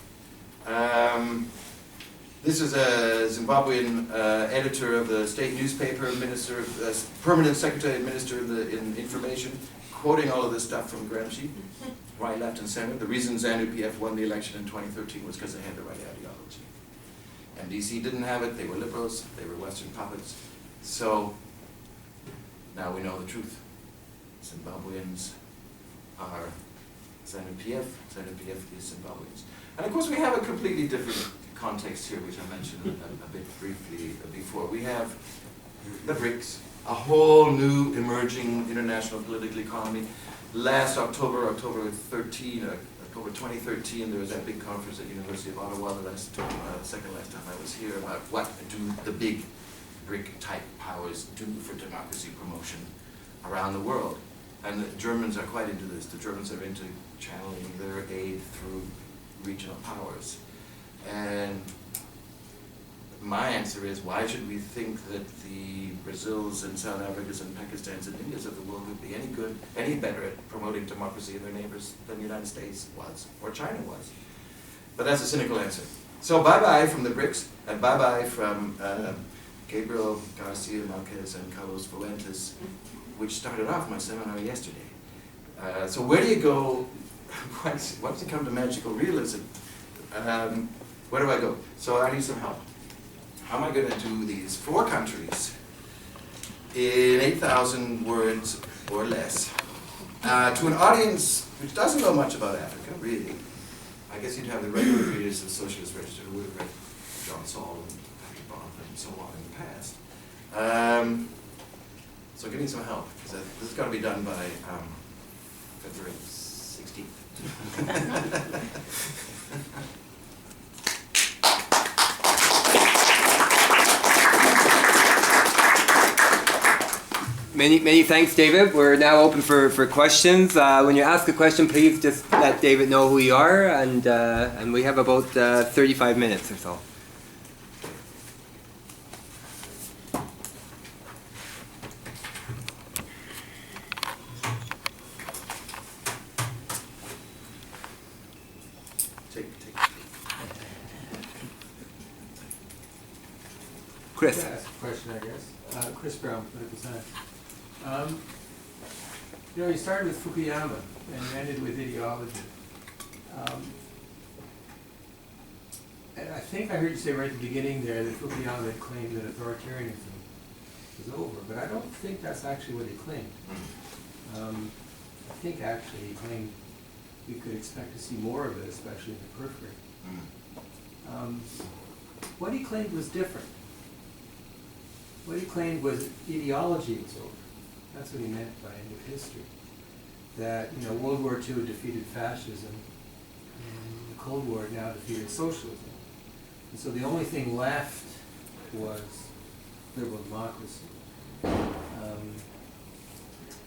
This is a Zimbabwean editor of the state newspaper, minister, permanent secretary and minister in information, quoting all of this stuff from Gramsci, right, left, and center. The reason ZANU-PF won the election in 2013 was because they had the right ideology. MDC didn't have it. They were liberals. They were Western puppets. So now we know the truth. Zimbabweans are ZANU-PF. ZANU-PF is Zimbabweans. And of course we have a completely different context here, which I mentioned a bit briefly before. We have the BRICS, a whole new emerging international political economy. Last October 2013, there was that big conference at the University of Ottawa, the second last time I was here, about what do the big BRIC-type powers do for democracy promotion around the world. And the Germans are quite into this. The Germans are into channeling their aid through regional powers. And my answer is, why should we think that the Brazils and South Africas and Pakistans and Indias of the world would be any good, any better at promoting democracy in their neighbors than the United States was, or China was? But that's a cynical answer. So bye-bye from the BRICS, and bye-bye from Gabriel Garcia Marquez and Carlos Fuentes, which started off my seminar yesterday. So where do you go once you come to magical realism? Where do I go? So I need some help. How am I going to do these 4 countries in 8,000 words or less to an audience which doesn't know much about Africa, really? I guess you'd have the regular readers of the Socialist Register who would have read John Saul and Patrick Bonhoeffer and so on in the past. So give me some help, because this has got to be done by February 16th. Many thanks, David. We're now open for questions. When you ask a question, please just let David know who you are, and we have about 35 minutes or so. Chris. Yeah, ask a question, I guess. Chris Brown, Political Science. You started with Fukuyama and you ended with ideology. And I think I heard you say right at the beginning there that Fukuyama had claimed that authoritarianism was over, but I don't think that's actually what he claimed. I think actually he claimed we could expect to see more of it, especially in the periphery. What he claimed was different. What he claimed was ideology was over. That's what he meant by end of history. That World War II defeated fascism, and the Cold War now defeated socialism. And so the only thing left was liberal democracy.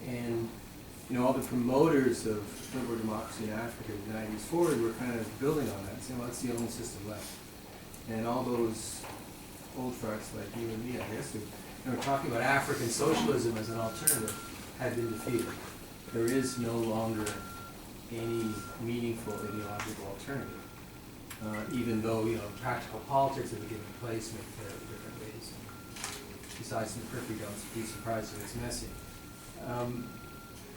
And all the promoters of liberal democracy in Africa in the 90s forward were kind of building on that, saying, well, that's the only system left. And all those old farts like you and me, I guess, who were talking about African socialism as an alternative, had been defeated. There is no longer any meaningful ideological alternative, even though practical politics have been given place in different ways. And besides some periphery, don't be surprised if it's messy.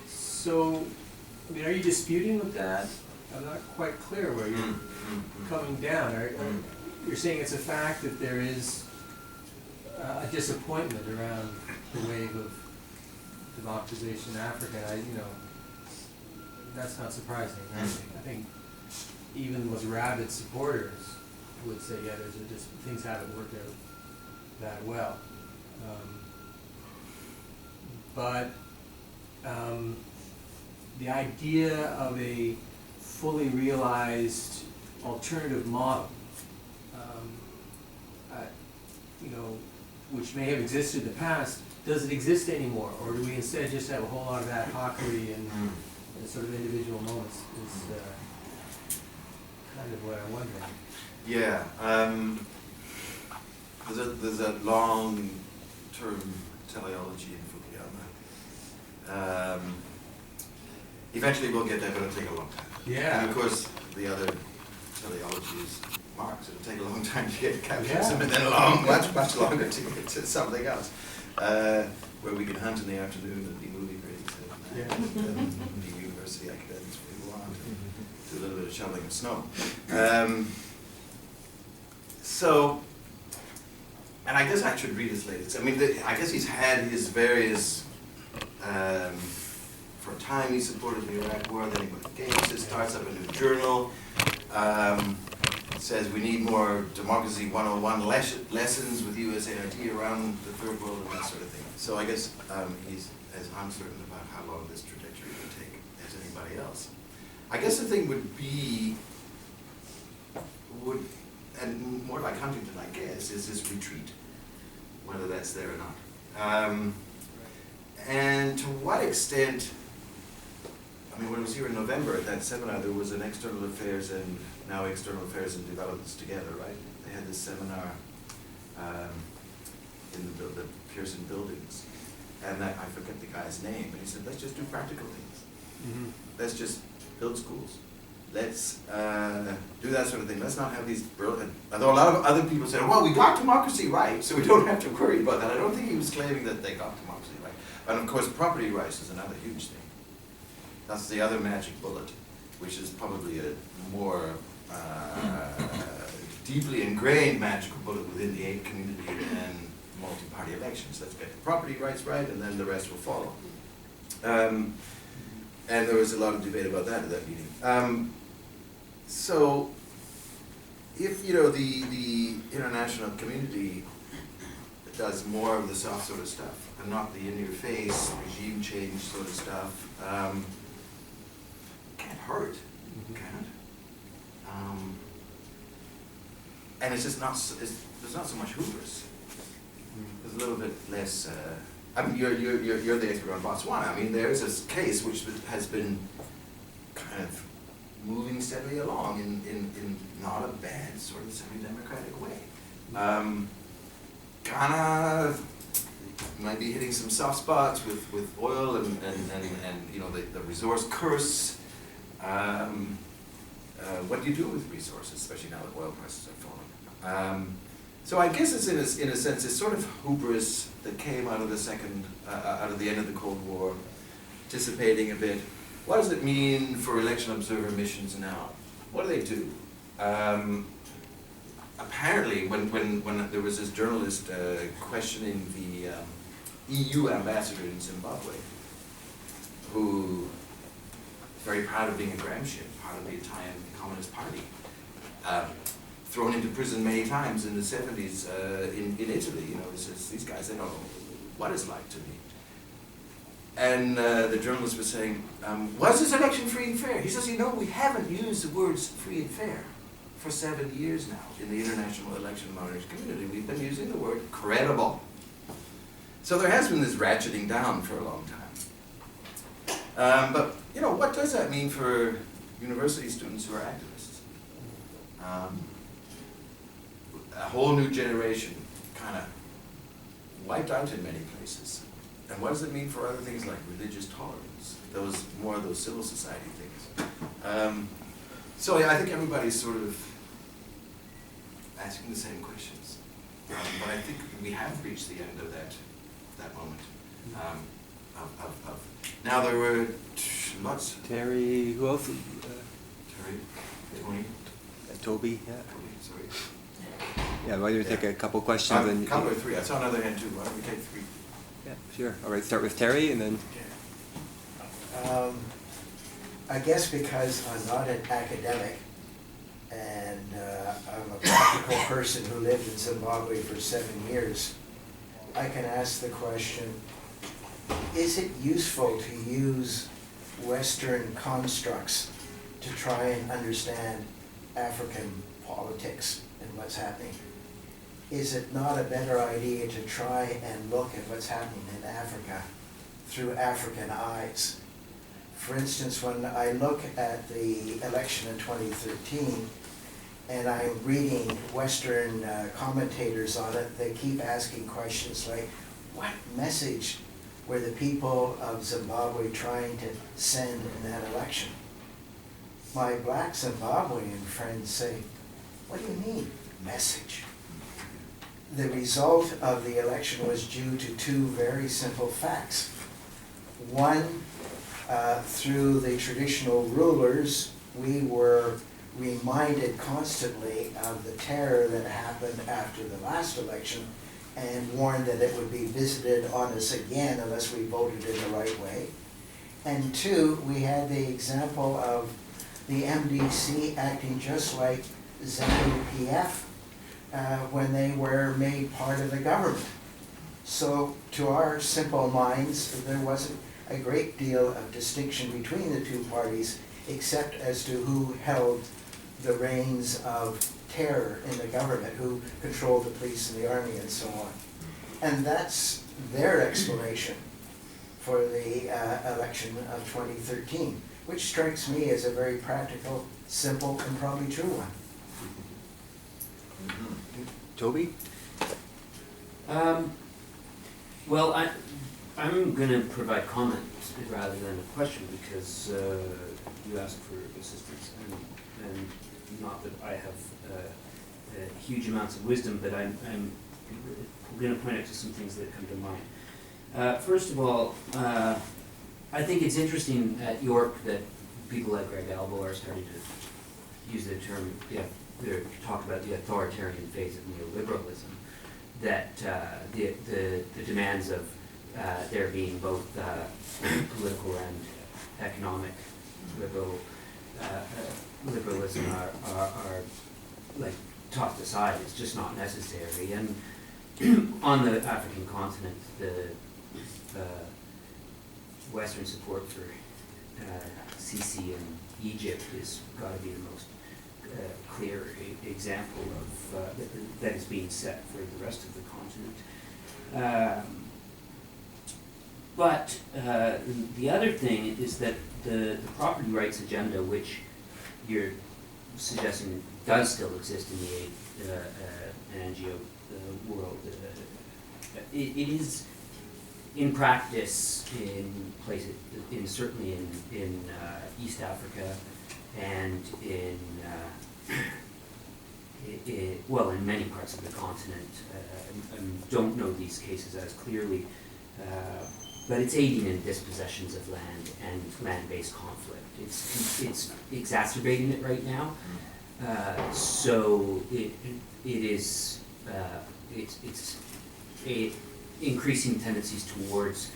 So, are you disputing with that? I'm not quite clear where you're coming down. You're saying it's a fact that there is a disappointment around the wave of democratization in Africa. That's not surprising. I think even the most rabid supporters would say, yeah, things haven't worked out that well. But the idea of a fully realized alternative model, which may have existed in the past, does it exist anymore? Or do we instead just have a whole lot of ad hocery and sort of individual moments is kind of what I'm wondering. Yeah. There's a long-term teleology in Fukuyama. Eventually we'll get there, but it'll take a long time. Yeah. And of course, the other teleology is Marx. It'll take a long time to get to capitalism, and then much longer to get to something else, where we can hunt in the afternoon and be movie critics at The university academics really want to do a little bit of shoveling of snow. So, and I guess I should read his latest. I mean, I guess he's had his various, for a time he supported the Iraq War, then he went against it, starts up a new journal, says we need more democracy 101 lessons with USAID around the third world and that sort of thing. So I guess he's as uncertain about how long this trajectory will take as anybody else. I guess the thing would be, and more like Huntington, I guess, is this retreat, whether that's there or not. And to what extent, I mean, when I was here in November at that seminar, there was an external affairs and now external affairs and developments together, right? They had this seminar in the Pearson buildings. And I forget the guy's name, but he said, let's just do practical things. Let's just build schools. Let's do that sort of thing. Let's not have these brilliant, although a lot of other people said, well, we got democracy right, so we don't have to worry about that. I don't think he was claiming that they got democracy right. And of course, property rights is another huge thing. That's the other magic bullet, which is probably a more deeply ingrained magical bullet within the aid community and multi-party elections. Let's get the property rights right, and then the rest will follow. And there was a lot of debate about that at that meeting. So, if the international community does more of the soft sort of stuff and not the in-your-face regime change sort of stuff, it can't hurt, can it? And it's just not. There's not so much hubris. There's a little bit less. I mean, you're the expert on Botswana. I mean, there's this case which has been kind of moving steadily along in not a bad sort of semi-democratic way. Ghana might be hitting some soft spots with oil and the resource curse. What do you do with resources, especially now that oil prices are falling? So I guess it's in a sense it's sort of hubris that came out of out of the end of the Cold War, anticipating a bit. What does it mean for election observer missions now? What do they do? Apparently, when there was this journalist questioning the EU ambassador in Zimbabwe, who is very proud of being a Gramscian, part of the Italian Communist Party, thrown into prison many times in the 70s in Italy. He says, these guys, they don't know what it's like to me. And the journalist was saying, was this election free and fair? He says, we haven't used the words free and fair for 7 years now in the international election monitoring community. We've been using the word credible. So there has been this ratcheting down for a long time. But, what does that mean for university students who are activists? A whole new generation kind of wiped out in many places. And what does it mean for other things like religious tolerance? Those civil society things. So yeah, I think everybody's sort of asking the same questions. But I think we have reached the end of that moment. Now there were lots. Terry, who else? Terry, Tony. Toby, yeah. Tony, sorry. Yeah, why don't you take a couple questions? A couple or three. I saw another hand too. Why don't we take three? Yeah, sure. All right, start with Terry and then... I guess because I'm not an academic and I'm a practical person who lived in Zimbabwe for 7 years, I can ask the question, is it useful to use Western constructs to try and understand African politics and what's happening? Is it not a better idea to try and look at what's happening in Africa through African eyes? For instance, when I look at the election in 2013 and I'm reading Western commentators on it, they keep asking questions like, what message were the people of Zimbabwe trying to send in that election? My black Zimbabwean friends say, what do you mean, message? The result of the election was due to two very simple facts. One, through the traditional rulers, we were reminded constantly of the terror that happened after the last election and warned that it would be visited on us again unless we voted in the right way. And two, we had the example of the MDC acting just like ZANU-PF when they were made part of the government. So to our simple minds, there wasn't a great deal of distinction between the two parties except as to who held the reins of terror in the government, who controlled the police and the army and so on. And that's their explanation for the election of 2013, which strikes me as a very practical, simple, and probably true one. Toby? Well, I'm going to provide comment rather than a question because you asked for assistance, and not that I have huge amounts of wisdom, but I'm going to point out just some things that come to mind. First of all, I think it's interesting at York that people like Greg Albo are starting to use the term, they talk about the authoritarian phase of neoliberalism, that the demands of there being both political and economic liberalism are like tossed aside. It's just not necessary. And on the African continent, the Western support for Sisi and Egypt has got to be the most clear example of that is being set for the rest of the continent. But the other thing is that the property rights agenda, which you're suggesting does still exist in the NGO world, it is in practice in places, certainly in East Africa and in many parts of the continent. I don't know these cases as clearly, but it's aiding in dispossessions of land and land-based conflict. It's exacerbating it right now. So it's increasing tendencies towards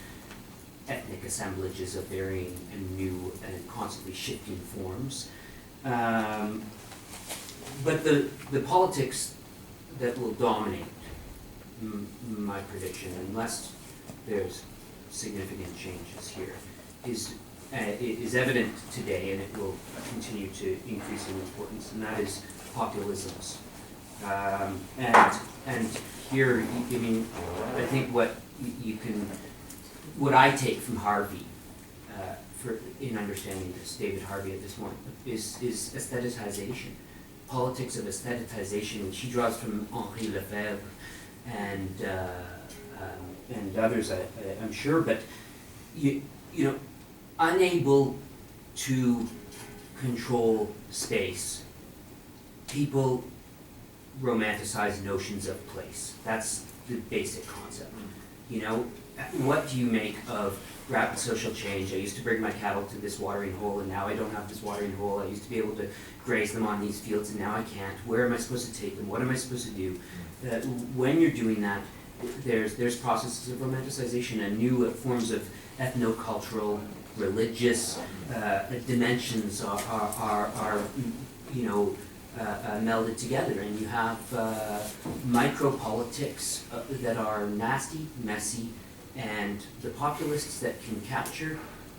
ethnic assemblages of varying and new and constantly shifting forms. But the politics that will dominate, my prediction, unless there's significant changes here, is evident today, and it will continue to increase in importance, and that is populisms. And here, I mean, I think what I take from Harvey, in understanding this, David Harvey at this point, is aestheticization. Politics of aestheticization, which he draws from Henri Lefebvre and others, I'm sure, but you know, unable to control space, people romanticize notions of place. That's the basic concept. You know, what do you make of rapid social change? I used to bring my cattle to this watering hole, and now I don't have this watering hole. I used to be able to graze them on these fields, and now I can't. Where am I supposed to take them? What am I supposed to do? When you're doing that, there's processes of romanticization and new forms of ethnocultural, religious dimensions are melded together, and you have micro-politics that are nasty, messy, and the populists that can capture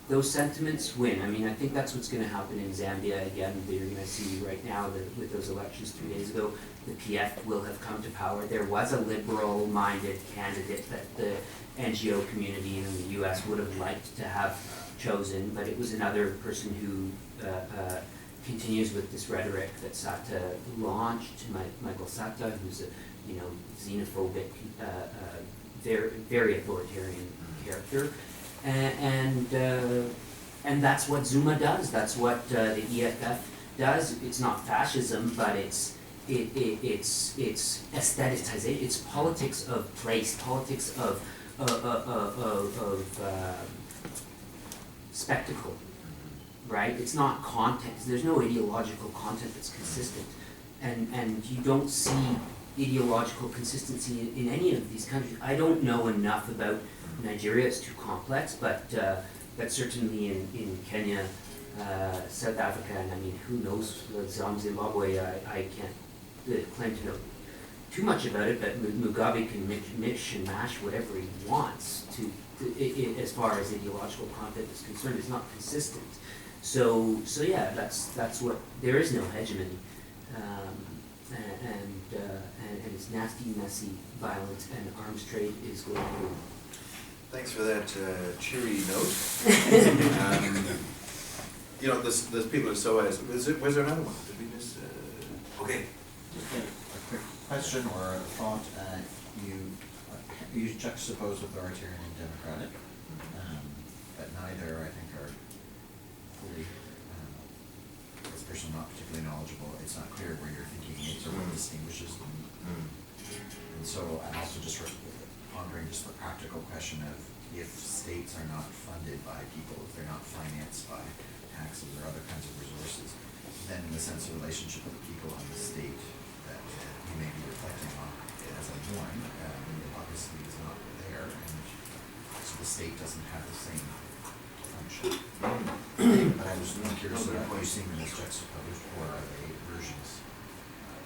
those sentiments win. I mean, I think that's what's going to happen in Zambia again. You're going to see right now that with those elections 3 days ago, the PF will have come to power. There was a liberal-minded candidate that the NGO community in the U.S. would have liked to have chosen, but it was another person who continues with this rhetoric that Sata launched, Michael Sata, who's a xenophobic, very authoritarian character, and that's what Zuma does. That's what the EFF does. It's not fascism, but it's aestheticization. It's politics of place, politics of spectacle, right? It's not content. There's no ideological content that's consistent, and you don't see ideological consistency in any of these countries. I don't know enough about Nigeria; it's too complex. But certainly in Kenya, South Africa, and I mean, who knows? Zimbabwe, I can't claim to know too much about it. But Mugabe can mix and mash whatever he wants as far as ideological content is concerned. It's not consistent. So yeah, that's what, there is no hegemony, and it's nasty, messy, violent, and arms trade is going to. Thanks for that cheery note. You know, there's people at SOAS. Was there another one? Did we miss? Okay. Just a quick question or a thought. You juxtapose authoritarian and democratic, but neither, I think, are fully, as a person not particularly knowledgeable, it's not clear where your thinking is or what distinguishes them. And so I'm also just pondering just the practical question of, if states are not funded by people, if they're not financed by taxes or other kinds of resources, then in the sense of relationship of the people and the state that we may be reflecting on as a norm, obviously is not there, and so the state doesn't have the same function. But I was really curious about, are you seeing them as juxtaposed, or are they versions?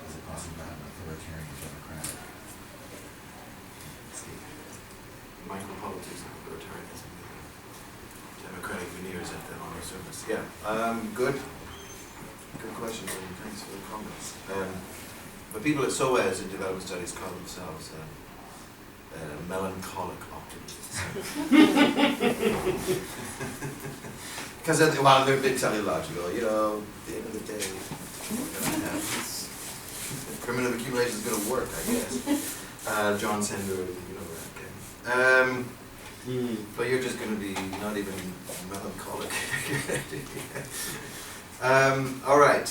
Is it possible to have an authoritarian democratic state? Micropolitics and authoritarianism. Democratic veneers on the surface. Yeah. Good. Good questions, and thanks for the comments. But people at SOAS in development studies call themselves melancholic optimists. Because well, they're a bit teleological. You know, at the end of the day, we're going to have this primitive accumulation is going to work, I guess. John Sender, you know that. Okay. But you're just going to be not even melancholic. All right.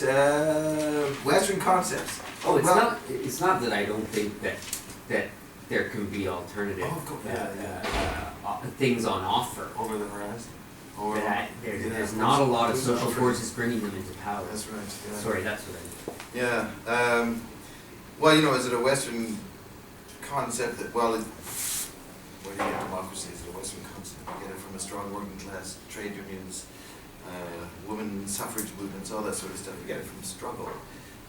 Western concepts. Oh, Well- it's not that I don't think that there can be alternative Oh, of course. things on offer. Over the horizon. There's not a lot of social forces bringing them into power. That's right. Yeah. Sorry, that's what I mean. Yeah. Well, you know, is it a Western concept that, well, where do you get democracy? Is it a Western concept? You get it from a strong working class, trade unions, women suffrage movements, all that sort of stuff. You get it from struggle.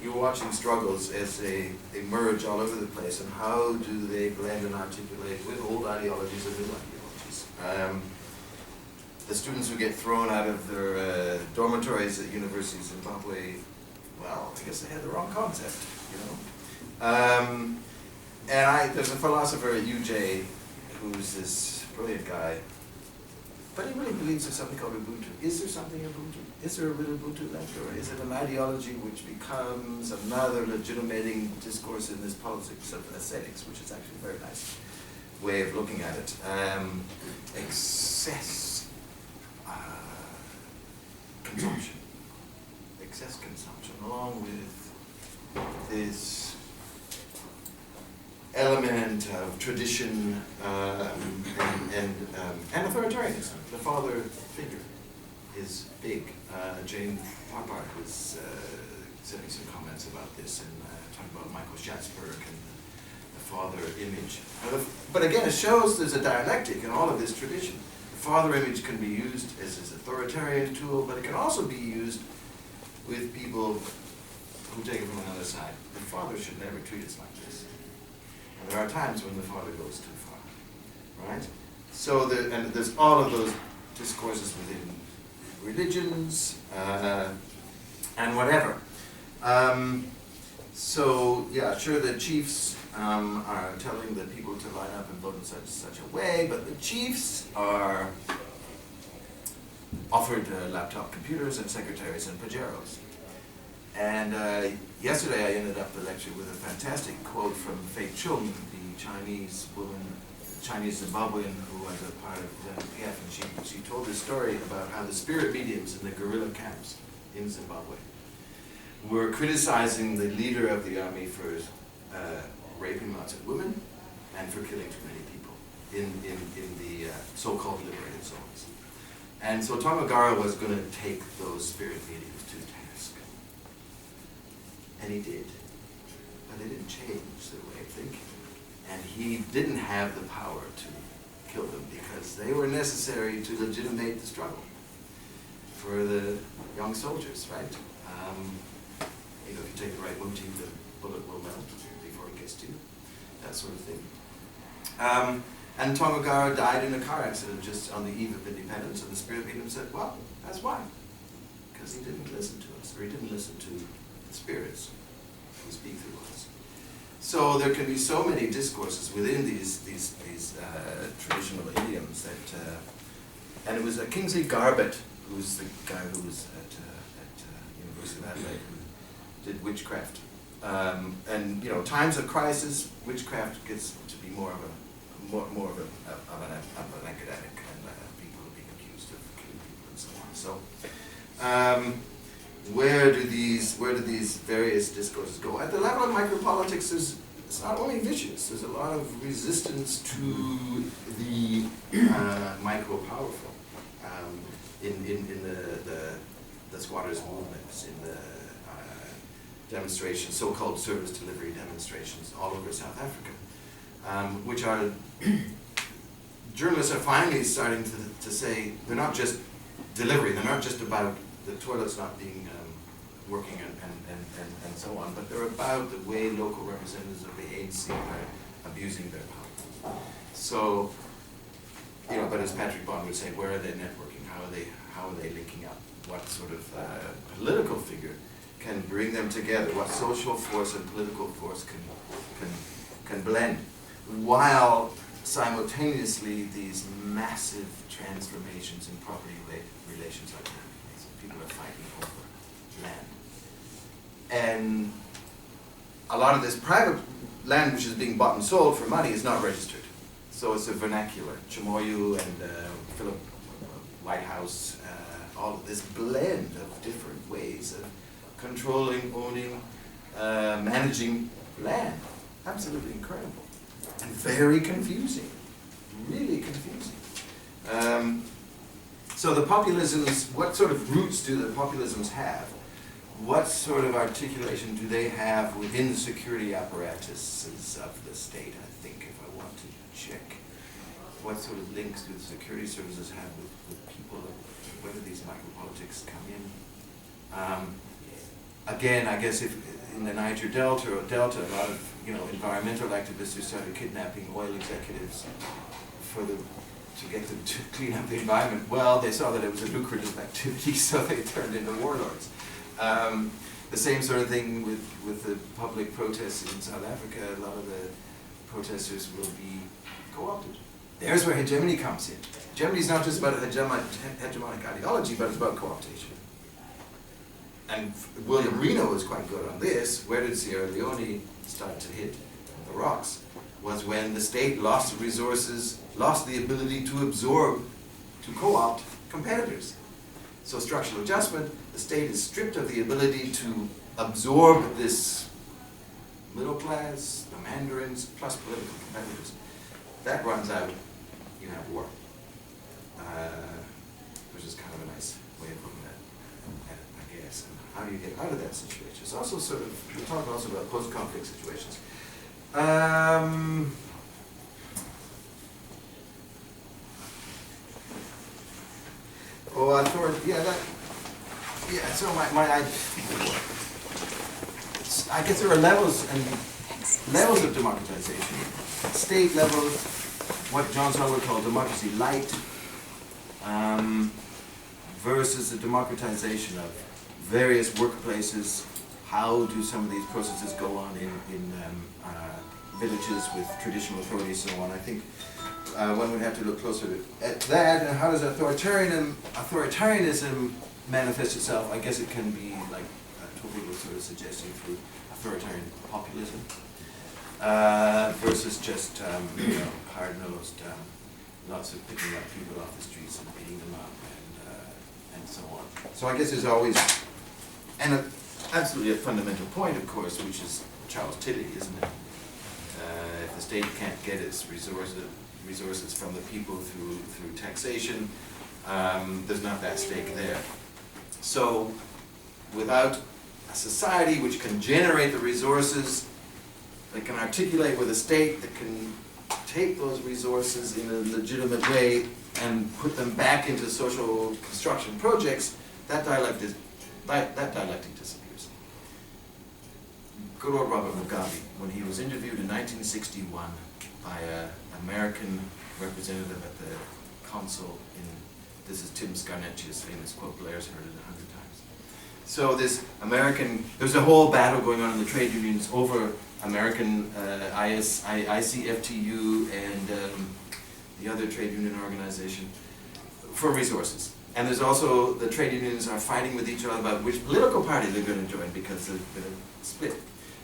You're watching struggles as they emerge all over the place, and how do they blend and articulate with old ideologies and new ideologies. The students who get thrown out of their dormitories at universities in Zimbabwe, well, I guess they had the wrong concept, you know. And there's a philosopher at UJ who's this brilliant guy, but he really believes there's something called Ubuntu. Is there something Ubuntu? Is there a real Ubuntu left, or is it an ideology which becomes another legitimating discourse in this politics of aesthetics, which is actually a very nice way of looking at it. Excess consumption. Excess consumption, along with this element of tradition and authoritarianism. The father figure is big. Jane Poppart was sending some comments about this and talking about Michael Schatzberg and the father image. But again, it shows there's a dialectic in all of this tradition. The father image can be used as an authoritarian tool, but it can also be used with people who take it from another side. The father should never treat us like this. And there are times when the father goes too far, right? So there's all of those discourses within religions and whatever. So yeah, sure, the chiefs are telling the people to line up and vote in such a way, but the chiefs are offered laptop computers and secretaries and pajeros. And yesterday I ended up the lecture with a fantastic quote from Fei Chung, the Chinese woman, Chinese Zimbabwean who was a part of the PF, and she told this story about how the spirit mediums in the guerrilla camps in Zimbabwe were criticizing the leader of the army for raping lots of women and for killing too many people in the so-called liberated zones. And so Tongogara was going to take those spirit mediums to task. And he did. But they didn't change their way of thinking. And he didn't have the power to kill them because they were necessary to legitimate the struggle for the young soldiers, right? You know, if you take the right motif, the bullet will melt before it gets to you, that sort of thing. And Tongogara died in a car accident just on the eve of independence, and the spirit medium said, well, that's why. Because he didn't listen to us, or he didn't listen to the spirits who speak through us. So there can be so many discourses within these traditional idioms that, and it was Kingsley Garbett, who's the guy who was at University of Adelaide, who did witchcraft. And you know, times of crisis, witchcraft gets to be more of an academic, and people are being accused of killing people and so on. So, where do these various discourses go? At the level of micropolitics, it's not only vicious. There's a lot of resistance to the micro-powerful in the squatters' movements, in the demonstrations, so-called service delivery demonstrations all over South Africa, which are journalists are finally starting to say they're not just delivery, they're not just about the toilets not being working and so on, but they're about the way local representatives of the ANC are abusing their power. So, you know, but as Patrick Bond would say, where are they networking? How are they linking up? What sort of political figure can bring them together? What social force and political force can blend? While simultaneously these massive transformations in property relations are happening. So people are fighting over land. And a lot of this private land which is being bought and sold for money is not registered. So it's a vernacular. Chamoyu and Philip Whitehouse, all of this blend of different ways of controlling, owning, managing land. Absolutely incredible. And very confusing. Really confusing. So the populisms, what sort of roots do the populisms have? What sort of articulation do they have within the security apparatuses of the state, I think, if I want to check? What sort of links do the security services have with people? Where do these micropolitics come in? Again, I guess if in the Niger Delta, a lot of environmental activists who started kidnapping oil executives to get them to clean up the environment. Well, they saw that it was a lucrative activity, so they turned into warlords. The same sort of thing with the public protests in South Africa. A lot of the protesters will be co-opted. There's where hegemony comes in. Hegemony is not just about hegemonic ideology, but it's about co-optation. And William Reno was quite good on this. Where did Sierra Leone start to hit the rocks? Was when the state lost the resources, lost the ability to absorb, to co-opt competitors. So structural adjustment, the state is stripped of the ability to absorb this middle class, the mandarins, plus political competitors. That runs out, you have war. Which is kind of a nice way of looking at it, I guess. And how do you get out of that situation? It's also sort of, we talk also about post-conflict situations. So I guess there are levels of democratization. State level, what John Saul would call democracy light, versus the democratization of various workplaces. How do some of these processes go on in villages with traditional authorities and so on? I think one would have to look closer at that. And how does authoritarianism manifest itself? I guess it can be like Toby was sort of suggesting through authoritarian populism versus just hard-nosed, lots of picking up people off the streets and beating them up and so on. So I guess there's always absolutely a fundamental point, of course, which is Charles Tilly, isn't it? If the state can't get its resources from the people through taxation, there's not that stake there. So without a society which can generate the resources, that can articulate with a state that can take those resources in a legitimate way and put them back into social construction projects, that dialectic disappears. Good old Robert Mugabe, when he was interviewed in 1961 by an American representative at the consul in, this is Tim Scarnecchia's famous quote, Blair's heard it 100 times. So this American, there's a whole battle going on in the trade unions over American ICFTU and the other trade union organization for resources. And there's also, the trade unions are fighting with each other about which political party they're going to join because they're going to split.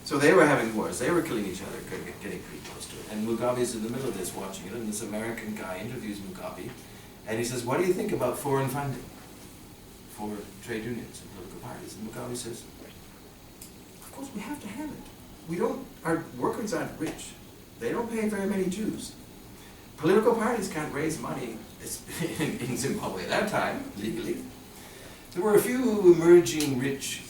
So they were having wars, they were killing each other, getting pretty close to it. And Mugabe's in the middle of this watching it, and this American guy interviews Mugabe, and he says, what do you think about foreign funding for trade unions and political parties? And Mugabe says, of course we have to have it. We don't, our workers aren't rich. They don't pay very many dues. Political parties can't raise money in Zimbabwe at that time, legally. There were a few emerging rich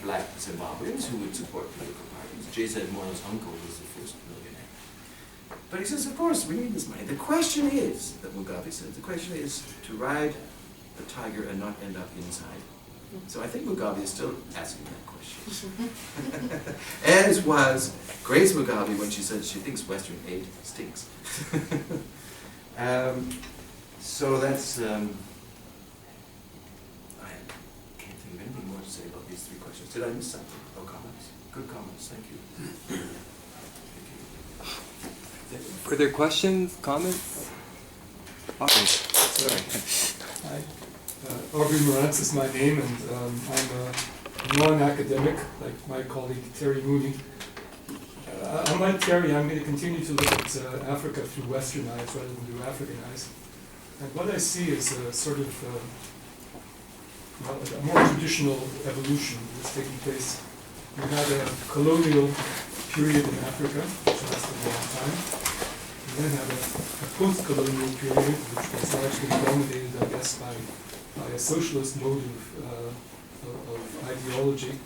black Zimbabweans who would support political parties. J.Z. Moyo's uncle was the first millionaire. But he says, of course, we need this money. The question is, that Mugabe says, the question is to ride the tiger and not end up inside. So I think Mugabe is still asking that question. As was Grace Mugabe when she said she thinks Western aid stinks. So that's, I can't think of anything more to say about these three questions. Did I miss something? No comments? Good comments, thank you. Further questions, comments? Awesome. Sorry. Hi. Aubrey Moretz is my name, and I'm a non-academic, like my colleague Terry Mooney. Unlike Terry, I'm going to continue to look at Africa through Western eyes rather than through African eyes. And what I see is a sort of a more traditional evolution that's taking place. We had a colonial period in Africa, which lasted a long time. We then had a post-colonial period, which was largely dominated, I guess, by a socialist mode of ideology.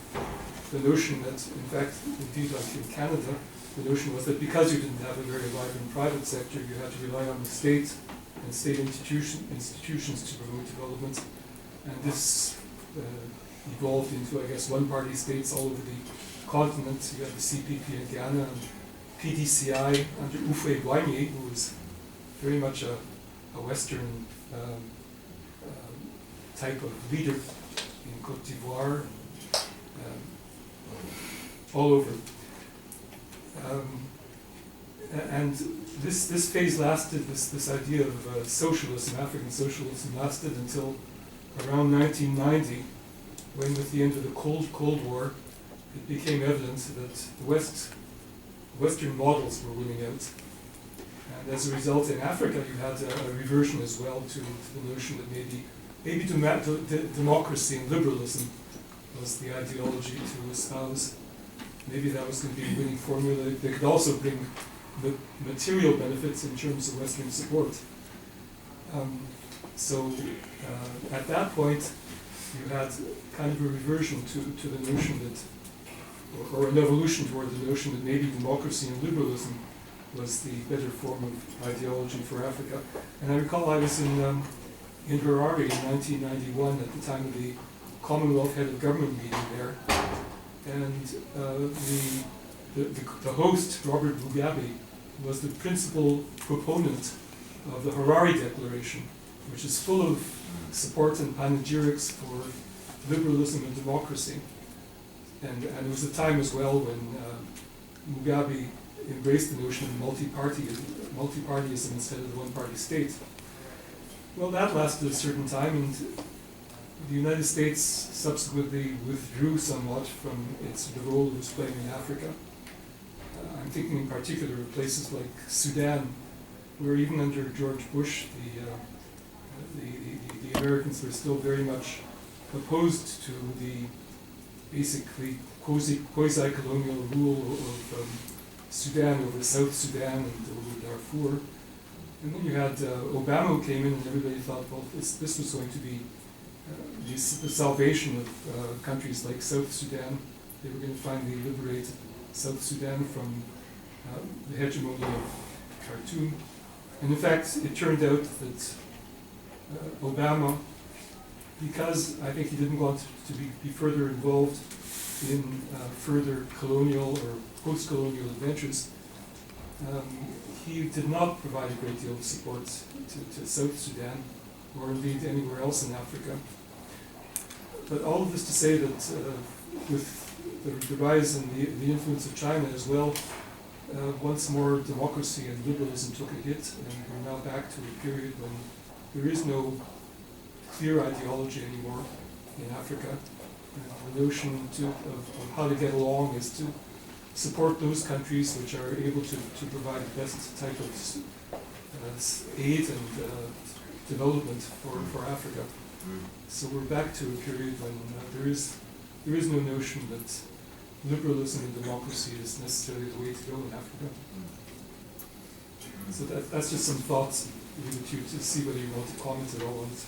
The notion that, in fact, indeed like in Canada, the notion was that because you didn't have a very vibrant private sector, you had to rely on the state and state institutions to promote development. And this evolved into, I guess, one-party states all over the continent. You had the CPP in Ghana and PDCI under Houphouët Boigny, who was very much a Western type of leader in Côte d'Ivoire, all over. And this phase lasted, this idea of socialism, African socialism, lasted until around 1990, when with the end of the Cold War, it became evident that the Western models were winning out. And as a result, in Africa, you had a reversion as well to the notion that maybe democracy and liberalism was the ideology to espouse. Maybe that was going to be a winning formula. They could also bring material benefits in terms of Western support. So at that point, you had kind of a reversion to the notion that, or an evolution toward the notion that maybe democracy and liberalism was the better form of ideology for Africa. And I recall I was in Harare in 1991 at the time of the Commonwealth Head of Government meeting there. And the host, Robert Mugabe, was the principal proponent of the Harare Declaration, which is full of support and panegyrics for liberalism and democracy. And it was a time as well when Mugabe embraced the notion of multi-partyism instead of the one-party state. Well, that lasted a certain time, and the United States subsequently withdrew somewhat from the role it was playing in Africa. I'm thinking in particular of places like Sudan, where even under George Bush, the Americans were still very much opposed to the basically quasi-colonial rule of Sudan over South Sudan and over Darfur. And then you had Obama who came in, and everybody thought, well, this was going to be the salvation of countries like South Sudan. They were going to finally liberate South Sudan from the hegemony of Khartoum. And in fact, it turned out that Obama, because I think he didn't want to be further involved in further colonial or post-colonial adventures, he did not provide a great deal of support to South Sudan, or indeed anywhere else in Africa. But all of this to say that with the rise and the influence of China as well, once more democracy and liberalism took a hit, and we're now back to a period when there is no clear ideology anymore in Africa. The notion of how to get along is to support those countries which are able to provide the best type of aid and development for Africa. So we're back to a period when there is no notion that liberalism and democracy is necessarily the way to go in Africa. So that's just some thoughts with you to see whether you want to comment at all on it.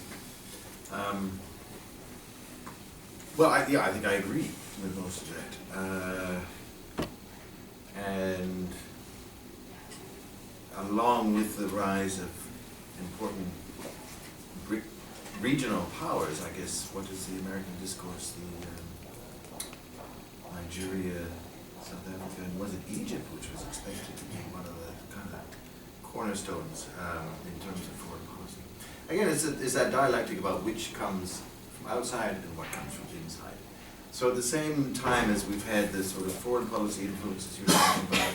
Well, I think I agree with most of that. And along with the rise of important regional powers, I guess, what is the American discourse? Nigeria, South Africa, and was it Egypt, which was expected to be one of the kind of cornerstones in terms of foreign policy. Again, it's that dialectic about which comes from outside and what comes from inside. So at the same time as we've had this sort of foreign policy influences you're talking about,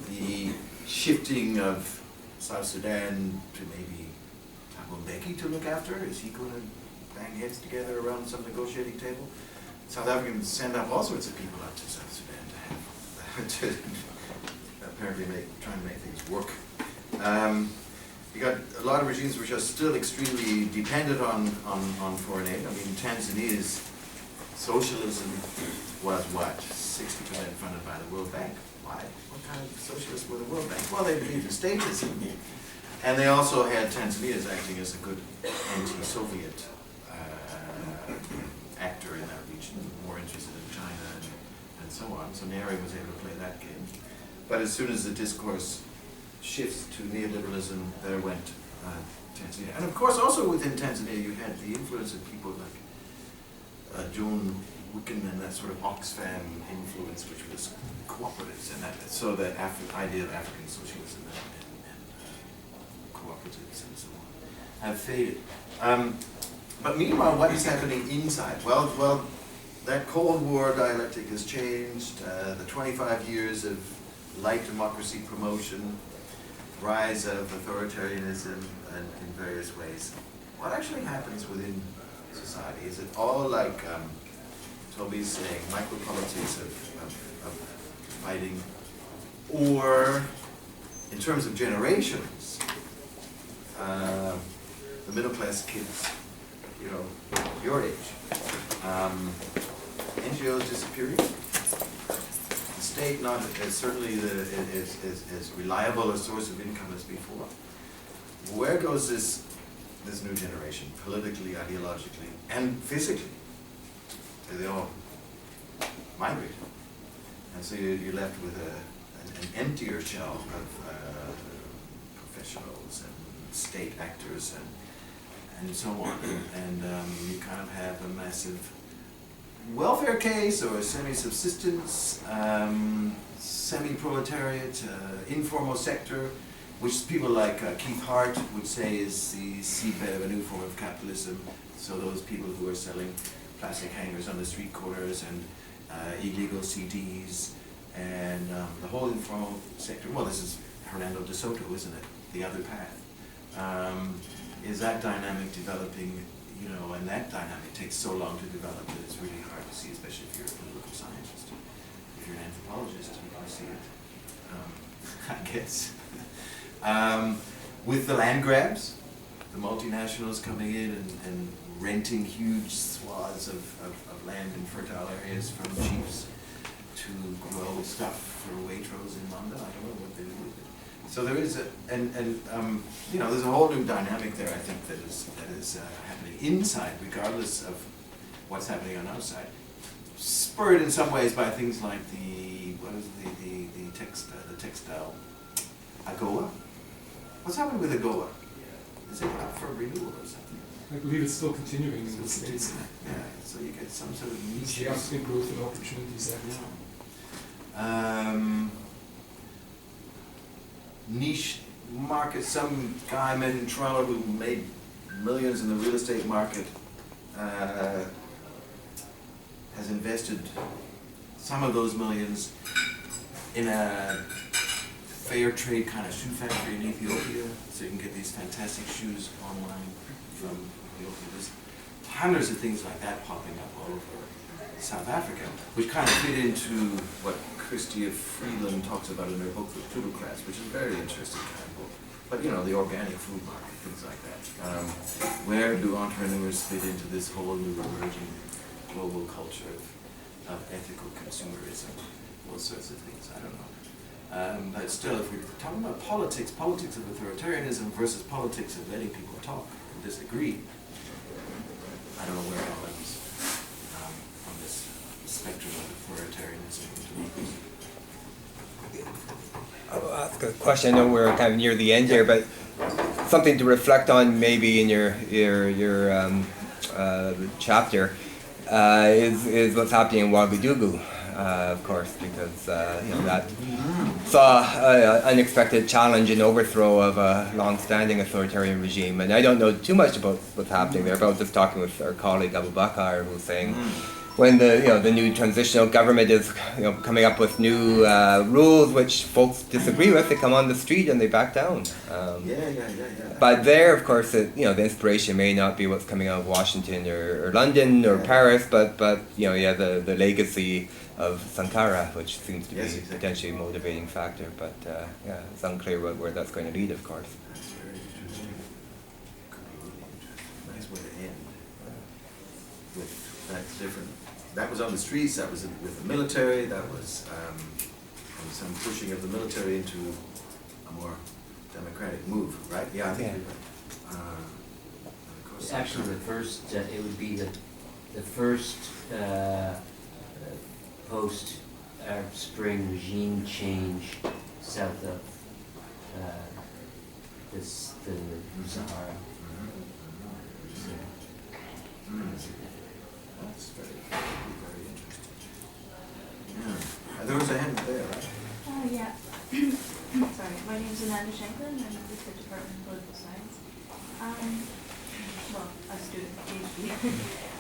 the shifting of South Sudan to maybe Thabo Mbeki to look after, is he going to bang heads together around some negotiating table? South Africans send up all sorts of people out to South Sudan to apparently trying to make things work. You got a lot of regimes which are still extremely dependent on foreign aid. I mean, Tanzania's socialism was what? 60% funded by the World Bank. Why? What kind of socialists were the World Bank? Well, they believed in statism. And they also had Tanzania as acting as a good anti-Soviet actor in that region, more interested in China and so on. So Nyerere was able to play that game. But as soon as the discourse shifts to neoliberalism, there went Tanzania. And of course, also within Tanzania, you had the influence of people like John Wicken and that sort of Oxfam influence, which was cooperatives, and that, so the idea of African socialism and cooperatives and so on have faded. But meanwhile, what is happening inside? Well, that Cold War dialectic has changed. The 25 years of light democracy promotion, rise of authoritarianism in various ways. What actually happens within society? Is it all like Toby's saying, micropolitics of fighting, or in terms of generations, the middle class kids, you know, your age, NGOs disappearing, the state not as certainly as reliable a source of income as before. Where goes this new generation, politically, ideologically, and physically? They all migrate, and so you're left with an emptier shell of professionals and state actors and so on, and you kind of have a massive welfare case or semi-subsistence, semi-proletariat, informal sector, which people like Keith Hart would say is the seedbed of a new form of capitalism. So those people who are selling plastic hangers on the street corners and illegal CDs and the whole informal sector. Well, this is Hernando de Soto, isn't it? The other path. Is that dynamic developing, you know, and that dynamic takes so long to develop that it's really hard to see, especially if you're a political scientist. If you're an anthropologist, you can see it, I guess. With the land grabs, the multinationals coming in and renting huge swaths of land in fertile areas from chiefs to grow stuff for Waitrose in London. I don't know what they do with it. So there is you know, there's a whole new dynamic there, I think, that is happening inside, regardless of what's happening on outside. Spurred in some ways by things like the textile AGOA. What's happening with AGOA? Is it up for renewal or something? I believe it's still continuing in the States. Yeah, so you get some sort of niche. Geographic growth and opportunities there. Niche market. Some guy I met in Toronto who made millions in the real estate market has invested some of those millions in a fair trade kind of shoe factory in Ethiopia, so you can get these fantastic shoes online from Ethiopia. There's hundreds of things like that popping up all over South Africa, which kind of fit into what Christia Freeland talks about in her book, The Plutocrats, which is a very interesting kind of book. But you know, the organic food market, things like that. Where do entrepreneurs fit into this whole new emerging global culture of ethical consumerism, those sorts of things? I don't know. But still, if we're talking about politics of authoritarianism versus politics of letting people talk and disagree, I don't know where it all ends on this spectrum of authoritarianism. I'll ask a question. I know we're kind of near the end here, but something to reflect on maybe in your chapter is what's happening in Ouagadougou. Of course, because you know, that saw an unexpected challenge and overthrow of a long-standing authoritarian regime. And I don't know too much about what's happening there, but I was just talking with our colleague Abu Bakr, who was saying when the new transitional government is coming up with new rules which folks disagree with, they come on the street and they back down. But there, of course, the inspiration may not be what's coming out of Washington or London or Paris, but the legacy of Sankara, which seems to be potentially a motivating factor. But it's unclear where that's going to lead, of course. That's very interesting. Could be really interesting. Nice way to end. With that's different. That was on the streets. That was with the military. That was some pushing of the military into a more democratic move, right? Yeah, I think you're right. Of course, Actually, the first, it would be the first post-Arab Spring regime change south of the Sahara. That's very interesting. Yeah. There was a hand there, right? Yeah. Sorry, my name is Amanda Shanklin. I'm with the Department of Political Science. Well, a student, PhD.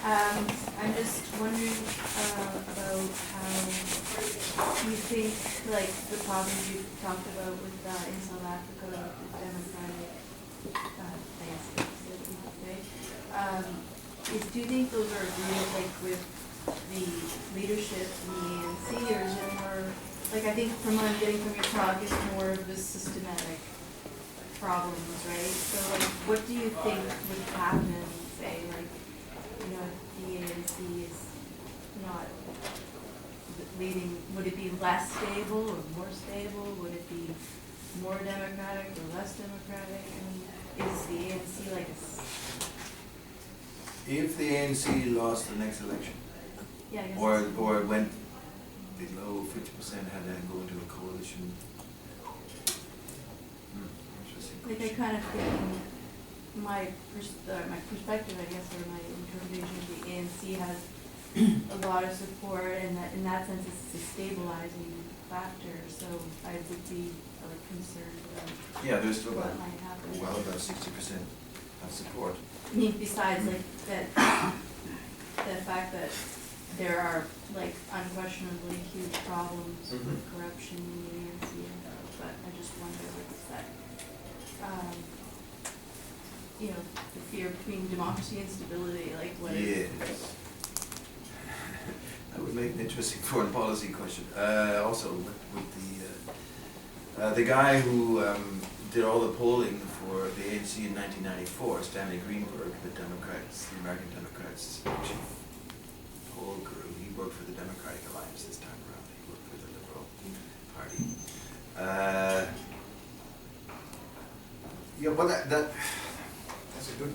I'm just wondering about how you think, like, the problems you talked about with in South Africa, with democratic, I guess you could say, do you think those are agreed, like, with the leadership in the ANC, or is it more, like, I think from what I'm getting from your talk, it's more of the systematic problems, right? So, like, what do you think would happen, say, like, if the ANC is not leading, would it be less stable or more stable? Would it be more democratic or less democratic? I mean, is the ANC like If the ANC lost the next election, I guess or it went below 50%, had to go into a coalition. Interesting. like I kind of think my perspective, I guess, or my interpretation of the ANC has a lot of support, and that in that sense it's a stabilizing factor. So I would be concerned about Yeah, there's still what about might happen. well about 60% of support. I mean, besides like that, the fact that there are like unquestionably huge problems with corruption in the ANC, but I just wonder what's that, the fear between democracy and stability, like what is. Yes. That would make an interesting foreign policy question. Also, with the guy who did all the polling for the ANC in 1994, Stanley Greenberg, the Democrats, the American Democrats chief poll guru, he worked for the Democratic Alliance this time around. He worked for the Liberal Party. Yeah, well, that's a good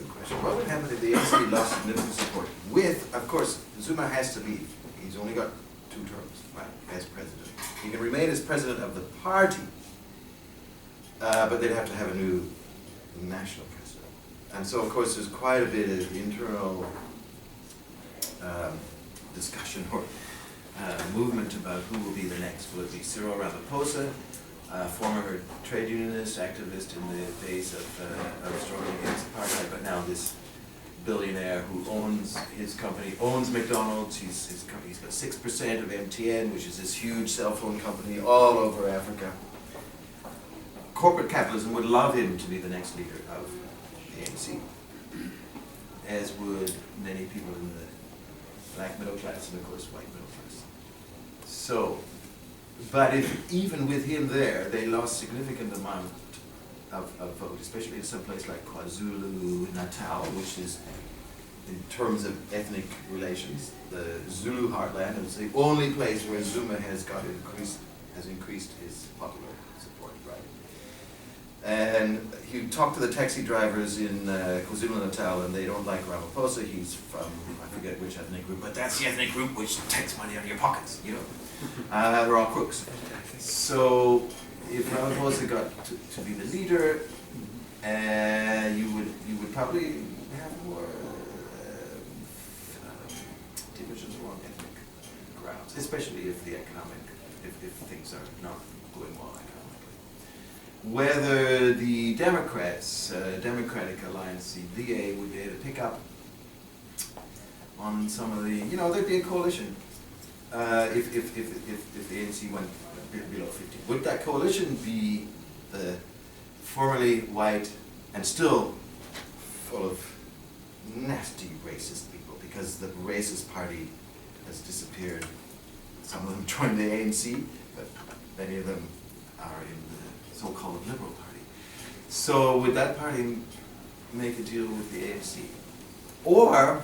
question. What would happen if the ANC lost significant support? With, of course, Zuma has to leave. He's only got 2 terms, right, as president. He can remain as president of the party, but they'd have to have a new national president. And so, of course, there's quite a bit of internal discussion or movement about who will be the next. Will it be Cyril Ramaphosa, former trade unionist, activist in the days of struggling against apartheid, but now this billionaire who owns his company, owns McDonald's. He's got 6% of MTN, which is this huge cell phone company all over Africa. Corporate capitalism would love him to be the next leader of the ANC, as would many people in the black middle class and, of course, white middle class. So, but if even with him there, they lost significant amount of vote, especially in some place like KwaZulu-Natal, which is, in terms of ethnic relations, the Zulu heartland, and it's the only place where Zuma has increased his popular support, right? And you talk to the taxi drivers in KwaZulu-Natal, and they don't like Ramaphosa. He's from, I forget which ethnic group, but that's the ethnic group which takes money out of your pockets, you know. They're all crooks. So if Ramaphosa got to be the leader, you would probably have more divisions along ethnic grounds, especially if the if things are not going well economically. Whether the Democrats, Democratic Alliance, the DA, would be able to pick up on some of the, there'd be a coalition if the ANC went below 50. Would that coalition be the formerly white and still full of nasty racist people, because the racist party has disappeared? Some of them joined the ANC, but many of them are in the so-called Liberal Party. So would that party make a deal with the ANC? Or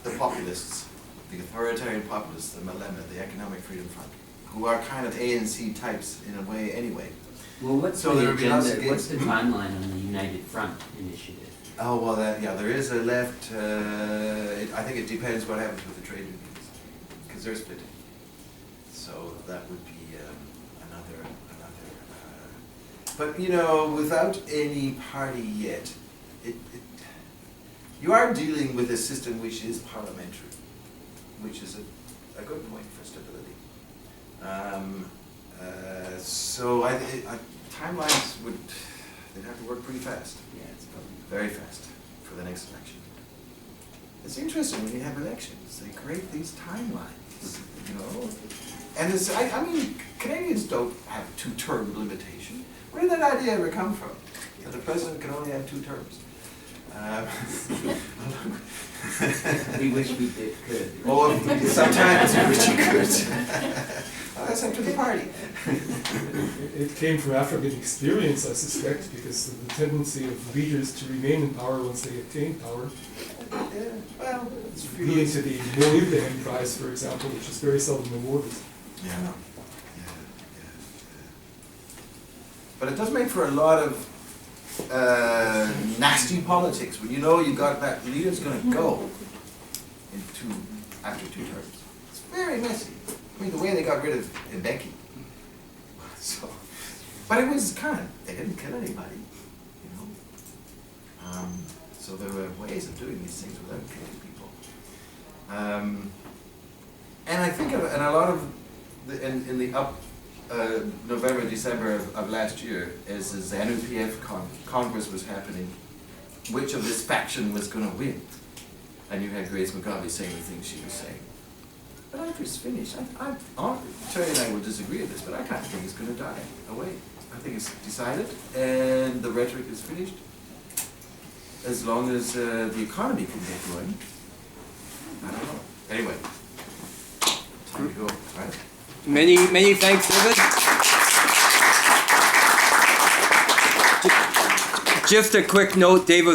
the populists, the authoritarian populists, the Malema, the Economic Freedom Front, who are kind of ANC types in a way anyway. Well, what's So the there would be lots of agenda, what's the games. timeline on the United Front initiative? Oh, well, there is a left, I think it depends what happens with the trade unions, because they're splitting. So that would be another but without any party yet, you are dealing with a system which is parliamentary, which is a good point for stability. So timelines they'd have to work pretty fast. Yeah, it's probably Very fast for the next election. It's interesting when you have elections, they create these timelines, And it's, I mean, Canadians don't have 2-term limitation. Where did that idea ever come from? That the president can only have 2 terms. we wish we could. Or sometimes you wish you could. Well, that's up to the party. It came from African experience, I suspect, because of the tendency of leaders to remain in power once they attain power. Yeah, well, it's Leading to the Molybdenum Prize, for example, which is very seldom awarded. Yeah. But it does make for a lot of nasty politics when you got that leader's going to go after 2 terms. It's very messy. I mean, the way they got rid of Mbeki. So, but it was they didn't kill anybody, So there were ways of doing these things without killing people. And I think, and a lot of in the November, December of last year, as the ZANU-PF Congress was happening, which of this faction was going to win? And you had Grace Mugabe saying the things she was saying. But after it's finished, Terry and I will disagree with this, but I kind of think it's going to die away. I think it's decided, and the rhetoric is finished. As long as the economy can get going, I don't know. Anyway, time to go, right? Many thanks, David. Just a quick note, Dave was